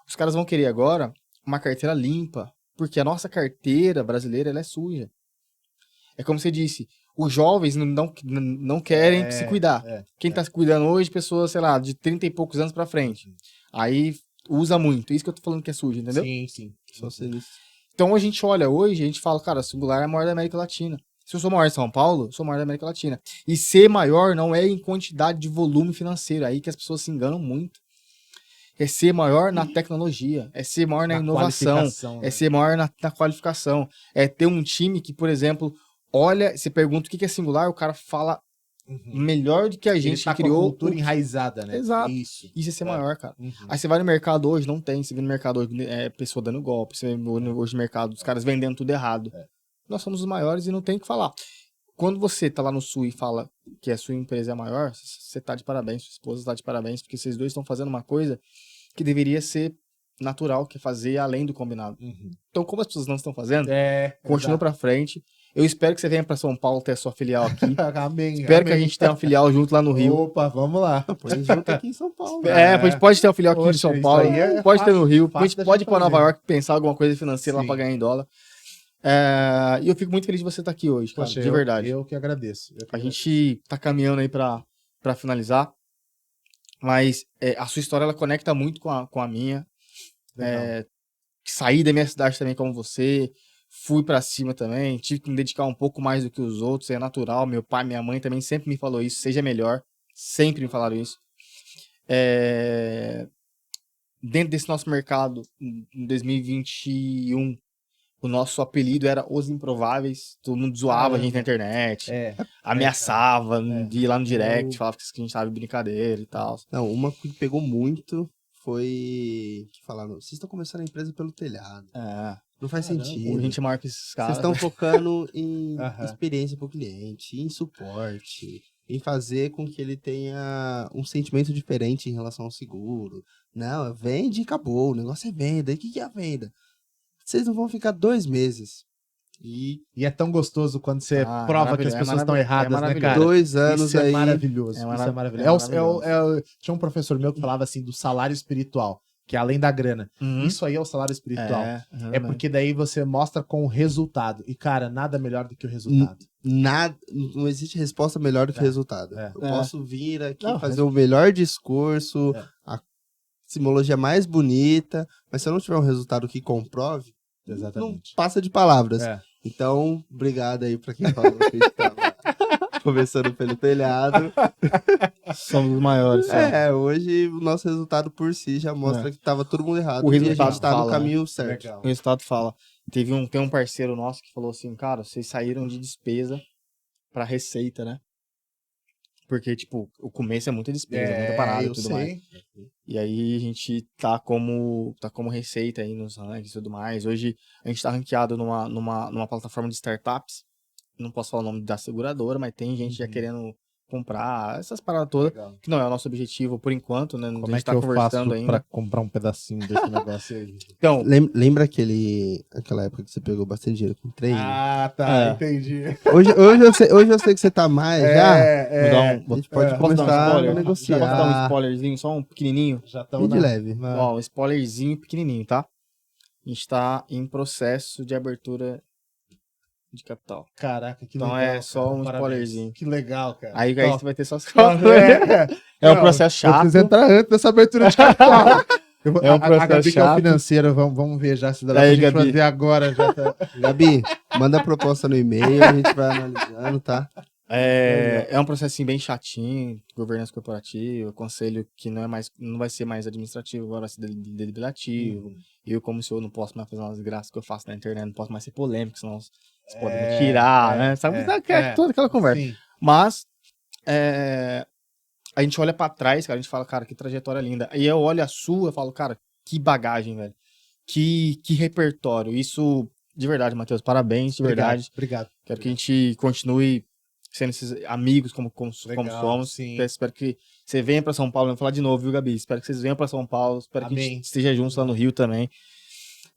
Os caras vão querer agora uma carteira limpa, porque a nossa carteira brasileira ela é suja. É como você disse, os jovens não querem se cuidar. Quem tá se cuidando hoje, pessoas, sei lá, de 30 e poucos anos pra frente. Aí usa muito. Isso que eu tô falando que é sujo, entendeu? Sim, sim. Só ser isso. Então a gente olha hoje, a gente fala, cara, Singular é a maior da América Latina. Se eu sou maior em São Paulo, eu sou maior da América Latina. E ser maior não é em quantidade de volume financeiro, aí que as pessoas se enganam muito. É ser maior na tecnologia, é ser maior na inovação, qualificação, né? é ser maior na qualificação. É ter um time que, por exemplo, olha, você pergunta o que é Singular, o cara fala melhor do que a Ele gente tá que com a criou. cultura enraizada, né? Exato. Isso. Isso é ser maior, cara. Uhum. Aí você vai no mercado hoje, não tem. Você vê no mercado hoje, pessoa dando golpe. Você vê hoje no mercado, os caras vendendo tudo errado. Nós somos os maiores e não tem o que falar. Quando você tá lá no Sul e fala que a sua empresa é maior, você tá de parabéns, sua esposa tá de parabéns, porque vocês dois estão fazendo uma coisa que deveria ser natural, que é fazer além do combinado. Então, como as pessoas não estão fazendo, continua pra frente. Eu espero que você venha pra São Paulo ter a sua filial aqui. Amém. Espero que a gente tenha uma filial junto lá no Rio. Opa, vamos lá. Põe junto aqui em São Paulo. A gente pode ter uma filial aqui em Poxa, São isso Paulo, aí é pode ter no fácil- Rio, a fácil gente da pode gente ir pra Nova fazer. York pensar alguma coisa financeira lá Sim. pra ganhar em dólar. E eu fico muito feliz de você estar aqui hoje, cara, Poxa, de verdade. Eu que agradeço. A gente tá caminhando aí pra finalizar, mas a sua história ela conecta muito com a minha. Saí da minha cidade também como você, fui pra cima também, tive que me dedicar um pouco mais do que os outros, é natural. Meu pai, minha mãe também sempre me falou isso, seja melhor, sempre me falaram isso. Dentro desse nosso mercado, em 2021, o nosso apelido era Os Improváveis, todo mundo zoava a gente na internet, ameaçava de ir lá no direct, falava que a gente tava de brincadeira e tal. Não, uma que pegou muito foi que falaram, vocês estão começando a empresa pelo telhado. Não faz A sentido. gente é maior que esses Vocês caras. estão focando em experiência para o cliente, em suporte, em fazer com que ele tenha um sentimento diferente em relação ao seguro. Não, vende e acabou, o negócio é venda. E o que é a venda? Vocês não vão ficar 2 meses. E E é tão gostoso quando você Ah, prova que as maravilhoso, pessoas é estão erradas, né, maravilhoso. cara? 2 anos Isso é aí. maravilhoso. É Isso é maravilhoso. maravilhoso. Tinha um professor meu que falava assim do salário espiritual, que é além da grana. Uhum. Isso aí é o salário espiritual. É exatamente. porque daí você mostra com o resultado. E, cara, nada melhor do que o resultado. Nada, não existe resposta melhor do que resultado. É. Eu posso vir aqui Não, fazer o melhor discurso, É. a simbologia mais bonita, mas se eu não tiver um resultado que comprove, não Exatamente. passa de palavras. É. Então, obrigado aí pra quem falou que a gente tava começando pelo telhado. Somos os maiores. Hoje o nosso resultado por si já mostra que tava todo mundo errado. O e a resultado gente tá no fala, caminho certo. Legal. O resultado fala. Tem um parceiro nosso que falou assim, cara, vocês saíram de despesa pra receita, né? Porque, tipo, o começo é muita despesa, muita parada e eu tudo sei. mais. E aí a gente tá como receita aí nos rankings e tudo mais. Hoje a gente tá ranqueado numa plataforma de startups. Não posso falar o nome da seguradora, mas tem gente já querendo comprar essas paradas todas. Legal. Que não é o nosso objetivo por enquanto, né? Como a é gente que tá eu faço conversando ainda. pra comprar um pedacinho desse negócio aí? Então, Lembra aquela época que você pegou bastante dinheiro com trem? Ah, tá. É. Entendi. Hoje eu sei que você tá mais já. vou A gente pode posso dar um começar a spoiler? negociar. Posso dar um spoilerzinho, só um pequenininho? Já Bem estamos de leve. Ó, um spoilerzinho pequenininho, tá? A gente tá em processo de abertura de capital. Caraca, que Então legal. é só cara. um Parabéns. spoilerzinho. Que legal, cara. Aí Top. você vai ter suas Não, contas. É um não, processo Eu chato. preciso entrar antes dessa abertura de capital. É um a processo Gabi que é o chato. financeiro, vamos ver já se dá pra Aí, gente Gabi. fazer agora. Já tá... Gabi, manda a proposta no e-mail, a gente vai analisando, tá? É um processo assim, bem chatinho, governança corporativa, conselho que não vai ser mais administrativo, agora vai ser deliberativo. Eu, como senhor, não posso mais fazer umas graças que eu faço na internet, não posso mais ser polêmico, senão vocês podem me tirar, né? Sabe? Toda aquela conversa. Sim. Mas a gente olha pra trás, cara, a gente fala, cara, que trajetória linda. E eu olho a sua e falo, cara, que bagagem, velho. Que repertório. Isso, de verdade, Matheus, parabéns, de verdade. Obrigado. Quero que a gente continue sendo esses amigos como Legal, somos. sim. Espero que você venha pra São Paulo. Vou falar de novo, viu, Gabi? Espero que vocês venham pra São Paulo. Espero que a Amém. gente esteja juntos lá no Rio também.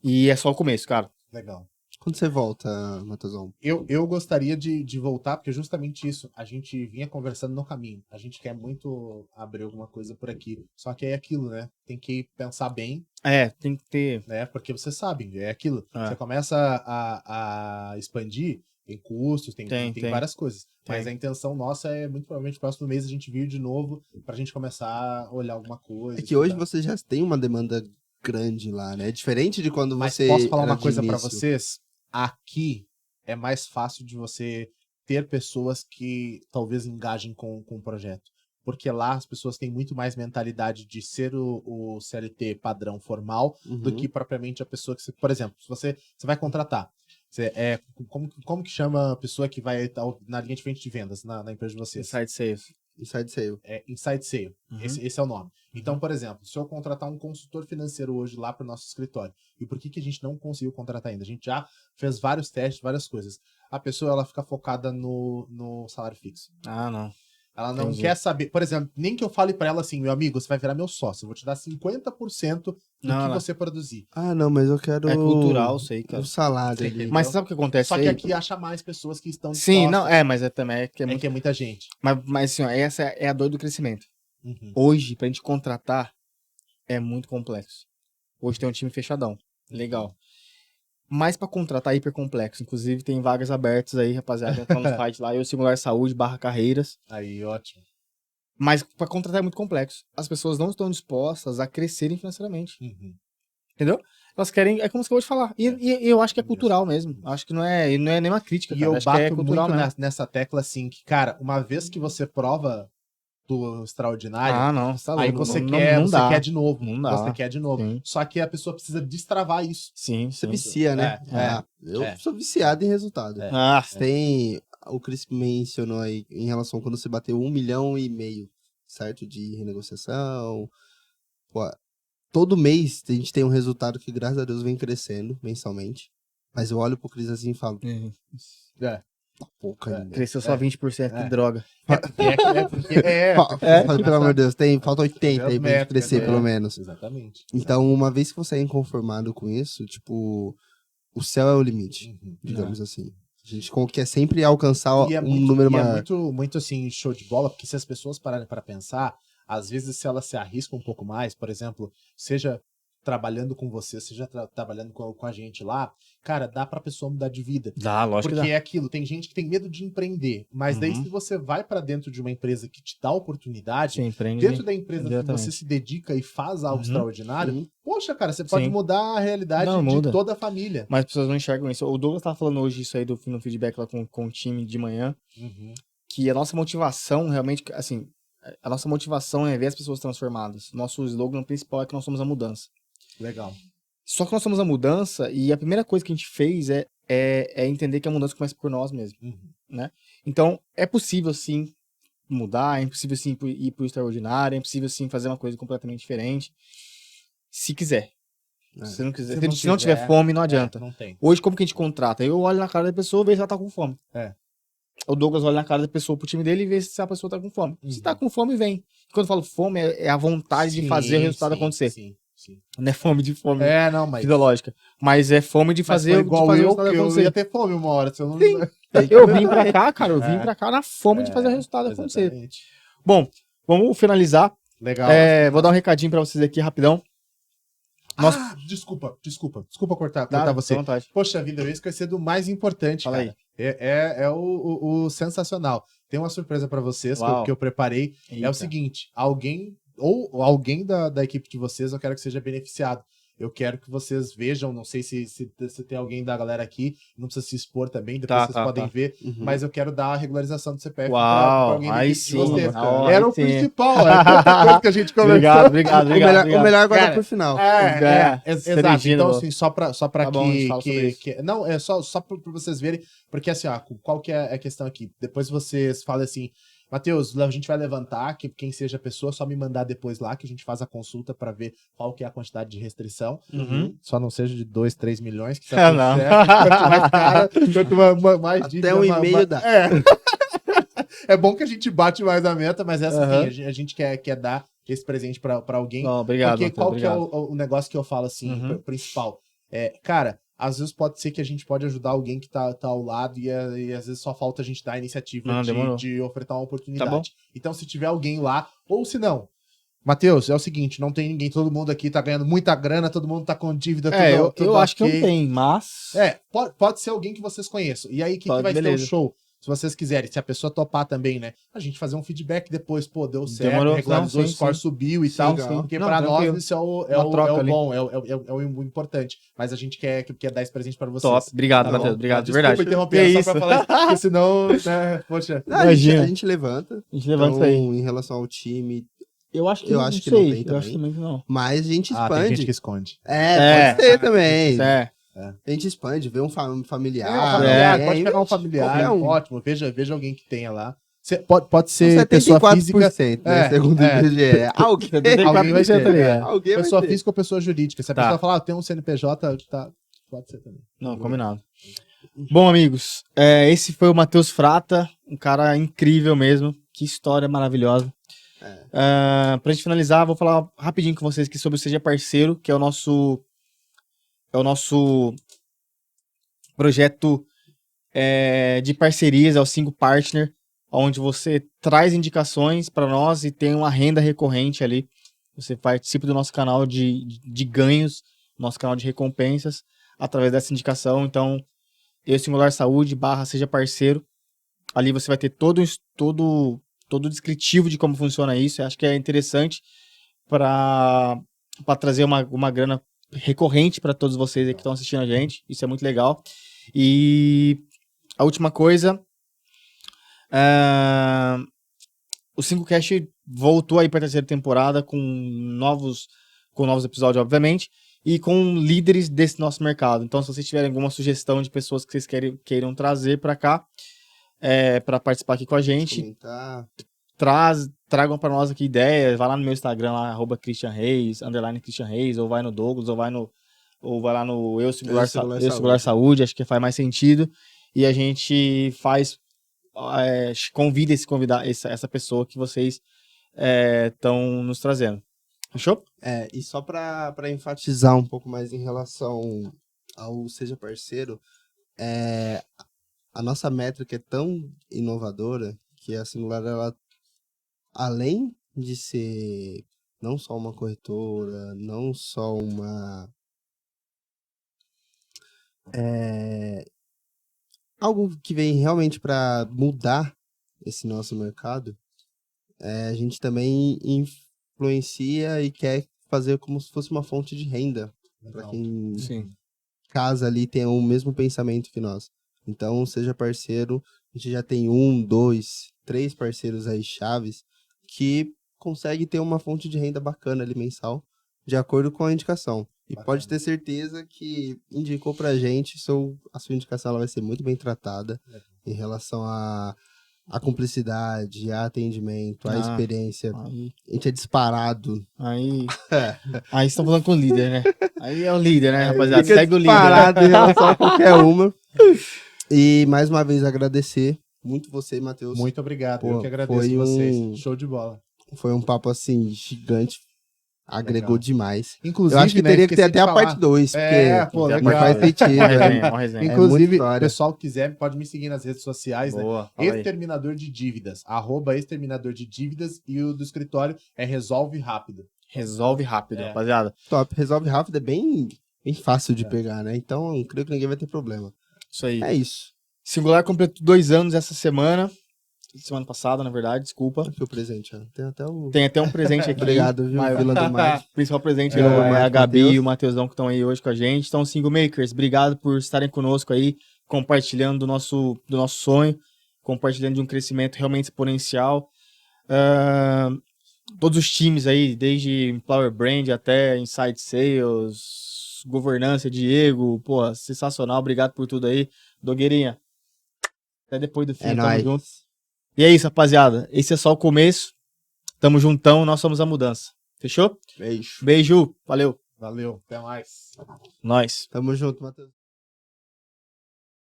E é só o começo, cara. Legal. Quando você volta, Matheusão? Eu gostaria de voltar, porque justamente isso, a gente vinha conversando no caminho. A gente quer muito abrir alguma coisa por aqui. Só que é aquilo, né? Tem que pensar bem, Tem que ter. né? Porque você sabe, é aquilo. É. Você começa a expandir Tem custos, tem Tem. várias coisas. Mas Tem. a intenção nossa é, muito provavelmente, próximo mês a gente vir de novo pra gente começar a olhar alguma coisa. É que hoje estudar. você já tem uma demanda grande lá, né? É diferente de quando Mas você posso falar era uma de coisa pra início. vocês? Aqui é mais fácil de você ter pessoas que talvez engajem com o projeto. Porque lá as pessoas têm muito mais mentalidade de ser o CLT padrão formal do Uhum. que propriamente a pessoa que você... Por exemplo, se você vai contratar, como que chama a pessoa que vai estar na linha de frente de vendas na empresa de vocês? Inside Sales. Inside sale. É Inside Sale. Uhum. Esse é o nome. Então, por exemplo, se eu contratar um consultor financeiro hoje lá para o nosso escritório, e por que a gente não conseguiu contratar ainda? A gente já fez vários testes, várias coisas. A pessoa, ela fica focada no salário fixo. Ah, não. Ela não Entendi. quer saber, por exemplo, nem que eu fale para ela assim, meu amigo, você vai virar meu sócio, eu vou te dar 50% do Não, que não. você produzir. Ah, não, mas eu quero É cultural, sei, cara. o salário ali. Entendeu? Mas sabe o que acontece Só aí? que aqui acha mais pessoas que estão Sim, não, dispostas. mas também é que é muito... que é muita gente. Mas assim, ó, essa é a dor do crescimento. Uhum. Hoje, pra gente contratar, é muito complexo. Hoje tem um time fechadão. Legal. Mas pra contratar é hiper complexo. Inclusive, tem vagas abertas aí, rapaziada. Entra no site lá, eu Singular Saúde /carreiras. Aí, ótimo. Mas pra contratar é muito complexo. As pessoas não estão dispostas a crescerem financeiramente. Uhum. Entendeu? Elas querem, é como você acabou de falar. E eu acho que é cultural mesmo. Acho que não é nem uma crítica, E cara. eu Acho que é bato cultural muito mesmo. nessa tecla assim, que, cara, uma vez que você prova do extraordinário, Ah, não, você tá aí louco. você Não- quer, não você dá. quer de novo. Não dá. Você quer de novo. Sim. Só que a pessoa precisa destravar isso. Sim, Você sim. vicia, né? É, Eu é. sou viciado em resultado. É. Ah, Tem. O Chris mencionou aí em relação a quando você bateu 1,5 milhão, certo? De renegociação. Pô, todo mês a gente tem um resultado que, graças a Deus, vem crescendo mensalmente. Mas eu olho pro Chris assim e falo, É. pouca ainda. cresceu só 20%, que droga. Pelo amor de Deus, falta 80 aí pra gente métricas, crescer, né? pelo menos. Exatamente. Então, uma vez que você é inconformado com isso, tipo, o céu é o limite, Uhum. digamos assim. A gente quer sempre alcançar E é um muito, número e é maior. muito assim, show de bola, porque se as pessoas pararem para pensar, às vezes se elas se arriscam um pouco mais, por exemplo, seja trabalhando com você, seja trabalhando com a gente lá, cara, dá pra pessoa mudar de vida. Dá, lógico Porque que dá. é aquilo, tem gente que tem medo de empreender, mas daí Uhum. se você vai pra dentro de uma empresa que te dá oportunidade, Sim, empreende. dentro da empresa que diretamente. você se dedica e faz algo Uhum. extraordinário, Sim. poxa, cara, você pode Sim. mudar a realidade Não, de muda. toda a família. Mas as pessoas não enxergam isso. O Douglas tava falando hoje isso aí no feedback lá com o time de manhã, Uhum. que a nossa motivação realmente, assim, a nossa motivação é ver as pessoas transformadas. Nosso slogan principal é que nós somos a mudança. Legal. Só que nós somos a mudança e a primeira coisa que a gente fez é entender que a mudança começa por nós mesmos. Uhum. Então, é possível sim mudar, é possível sim ir pro extraordinário, é possível sim fazer uma coisa completamente diferente, se quiser. É. Se não quiser, Se se não tiver quiser, fome, não adianta. Não tem. Hoje, como que a gente contrata? Eu olho na cara da pessoa e vejo se ela tá com fome. É. O Douglas olha na cara da pessoa pro time dele e vê se a pessoa tá com fome. Se tá com fome, vem. Quando eu falo fome, é a vontade de fazer o resultado acontecer. Sim, sim. Não é fome de fome Não, mas... fisiológica. Mas é fome de Mas fazer, foi de igual fazer o eu, resultado que eu acontecer. ia ter fome uma hora. Se eu não... Eu vim pra cá, cara. Eu vim pra cá na fome de fazer o resultado acontecer. Exatamente. Bom, vamos finalizar. Legal. Vou dar um recadinho pra vocês aqui rapidão. Desculpa cortar Dá você. vontade. Poxa vida, eu esqueci do mais importante, Fala cara. É o sensacional. Tem uma surpresa pra vocês Uau. que eu preparei. É Eita. o seguinte, alguém da equipe de vocês, eu quero que seja beneficiado. Eu quero que vocês vejam, não sei se tem alguém da galera aqui, não precisa se expor também, depois vocês podem ver, Uhum. mas eu quero dar a regularização do CPF pra Uau, alguém da aí equipe de sim, vocês. ó, Era aí o sim. principal, é tanta coisa que a gente conversou. Obrigado. O melhor guarda Cara, por final. Exato. Serigino, Então, boa. assim, só pra Tá bom, a gente fala sobre isso. não, é só pra vocês verem, porque assim, ó, qual que é a questão aqui? Depois vocês falam assim, Matheus, a gente vai levantar, que quem seja a pessoa, só me mandar depois lá, que a gente faz a consulta pra ver qual que é a quantidade de restrição. Uhum. Só não seja de 2, 3 milhões, que tá tudo Não. certo. Quanto mais cara, quanto mais Até 1,5 dá. É bom que a gente bate mais a meta, mas essa Aham. sim, a gente quer dar esse presente pra alguém. Ó, obrigado, Porque Matheus, qual que é obrigado. o negócio que eu falo assim, Uhum. principal? Cara, às vezes pode ser que a gente pode ajudar alguém que tá ao lado e às vezes só falta a gente dar a iniciativa Não, demorou. de ofertar uma Tá bom. oportunidade. Então se tiver alguém lá, ou se não, Matheus, é o seguinte, não tem ninguém, todo mundo aqui tá ganhando muita grana, todo mundo tá com dívida, tudo Eu acho que ok. não tem, mas... Pode ser alguém que vocês conheçam. E aí, o que Pode, vai ser o beleza. show? Se vocês quiserem, se a pessoa topar também, né? A gente fazer um feedback depois, pô, deu certo, Demorou. regularizou, Não, o sim, score sim. subiu e Sim, tal. sim. Porque Não, pra tranquilo. nós isso é o Uma troca ali. bom, é o importante. Mas a gente quer dar esse presente pra vocês. Top. Obrigado, Tá Matheus. bom? Obrigado, de Desculpa verdade. interromper, Que só isso? pra falar isso, porque senão, né, poxa... Não, Imagina. a gente levanta. A gente levanta isso aí. Em relação ao time, Eu acho que eu não, acho que sei. não tem Eu acho também. também que não. mas a gente Ah, tem expande. gente que esconde. Pode ser também. Isso é. A gente expande, vê um familiar. Familiar, é, pode aí pegar um qualquer familiar, um. ótimo. Veja alguém que tenha lá. Pode Com ser pessoa 74%, física. né, segundo o IBGE. Alguém 74% vai ter. ali, é. Alguém vai Pessoa ter. física ou pessoa jurídica. Se a Tá. pessoa falar, tem um CNPJ, tá, pode ser também. Não, combinado. Bom, amigos, esse foi o Matheus Frata, um cara incrível mesmo. Que história maravilhosa. Pra gente finalizar, vou falar rapidinho com vocês aqui sobre o Seja Parceiro, que é o nosso projeto de parcerias, é o Single Partner, onde você traz indicações para nós e tem uma renda recorrente ali. Você participa do nosso canal de ganhos, nosso canal de recompensas, através dessa indicação. Então, eu Singular Saúde / Seja Parceiro. Ali você vai ter todo o descritivo de como funciona isso. Eu acho que é interessante para trazer uma grana recorrente para todos vocês aí que estão assistindo a gente. Isso é muito legal. E a última coisa, o 5Cast voltou aí para a terceira temporada com novos episódios, obviamente, e com líderes desse nosso mercado. Então, se vocês tiverem alguma sugestão de pessoas que vocês queiram trazer para cá, para participar aqui com a gente, Comentar. tragam para nós aqui ideias. Vai lá no meu Instagram, lá, @Christian Reis, _Christian Reis, ou vai no Douglas, ou vai lá no Eu Singular Saúde, acho que faz mais sentido. E a gente convida essa pessoa que vocês estão nos trazendo. Fechou? E só para enfatizar um pouco mais em relação ao Seja Parceiro, a nossa métrica é tão inovadora que a Singular, ela, além de ser não só uma corretora, não só algo que vem realmente para mudar esse nosso mercado, a gente também influencia e quer fazer como se fosse uma fonte de renda para quem Sim. casa ali tem o mesmo pensamento que nós. Então, Seja Parceiro, a gente já tem 1, 2, 3 parceiros aí chaves que consegue ter uma fonte de renda bacana ali mensal, de acordo com a indicação. E pode ter certeza que indicou pra gente, a sua indicação ela vai ser muito bem tratada em relação à cumplicidade, a atendimento, a experiência. Aí, A gente é disparado. aí vocês estão falando com o líder, né? Aí é o líder, né, rapaziada? Fica Segue o líder. disparado em relação a qualquer uma. E mais uma vez agradecer muito você, Matheus. Muito obrigado, Pô, eu que agradeço foi vocês. Show de bola. Foi um papo assim gigante. Agregou Legal. demais. Inclusive, Eu acho que né, teria que ter esqueci até de a parte falar. 2, porque Pô, Tem a legal. não faz sentido. Uma né? resenha, uma resenha. muita Inclusive, história. o pessoal que quiser pode me seguir nas redes sociais, né? Boa, fala aí. Exterminador de dívidas, @exterminador de dívidas, e o do escritório é Resolve Rápido. Resolve rápido, rapaziada. Top. Resolve rápido, é bem fácil de pegar, né? Então, eu creio que ninguém vai ter problema. Isso aí. É isso. Singular completou 2 anos essa semana. Semana passada, na verdade, desculpa. Aqui o presente, ó. Tem até o... Tem até um presente aqui. Obrigado, viu? Vila do Mar. O principal presente É, é o a Marcos Gabi Mateus. e o Matheusão que estão aí hoje com a gente. Então, Single Makers, obrigado por estarem conosco aí, compartilhando do nosso sonho, compartilhando de um crescimento realmente exponencial. Todos os times aí, desde Empower Brand até Inside Sales, governança, Diego, pô, sensacional, obrigado por tudo aí. Dogueirinha, até depois do fim, É tamo nóis. junto. E é isso, rapaziada, esse é só o começo, tamo juntão, nós somos a mudança. Fechou? Beijo. Beijo, valeu, Valeu, até mais. nós. Tamo junto, Matheus.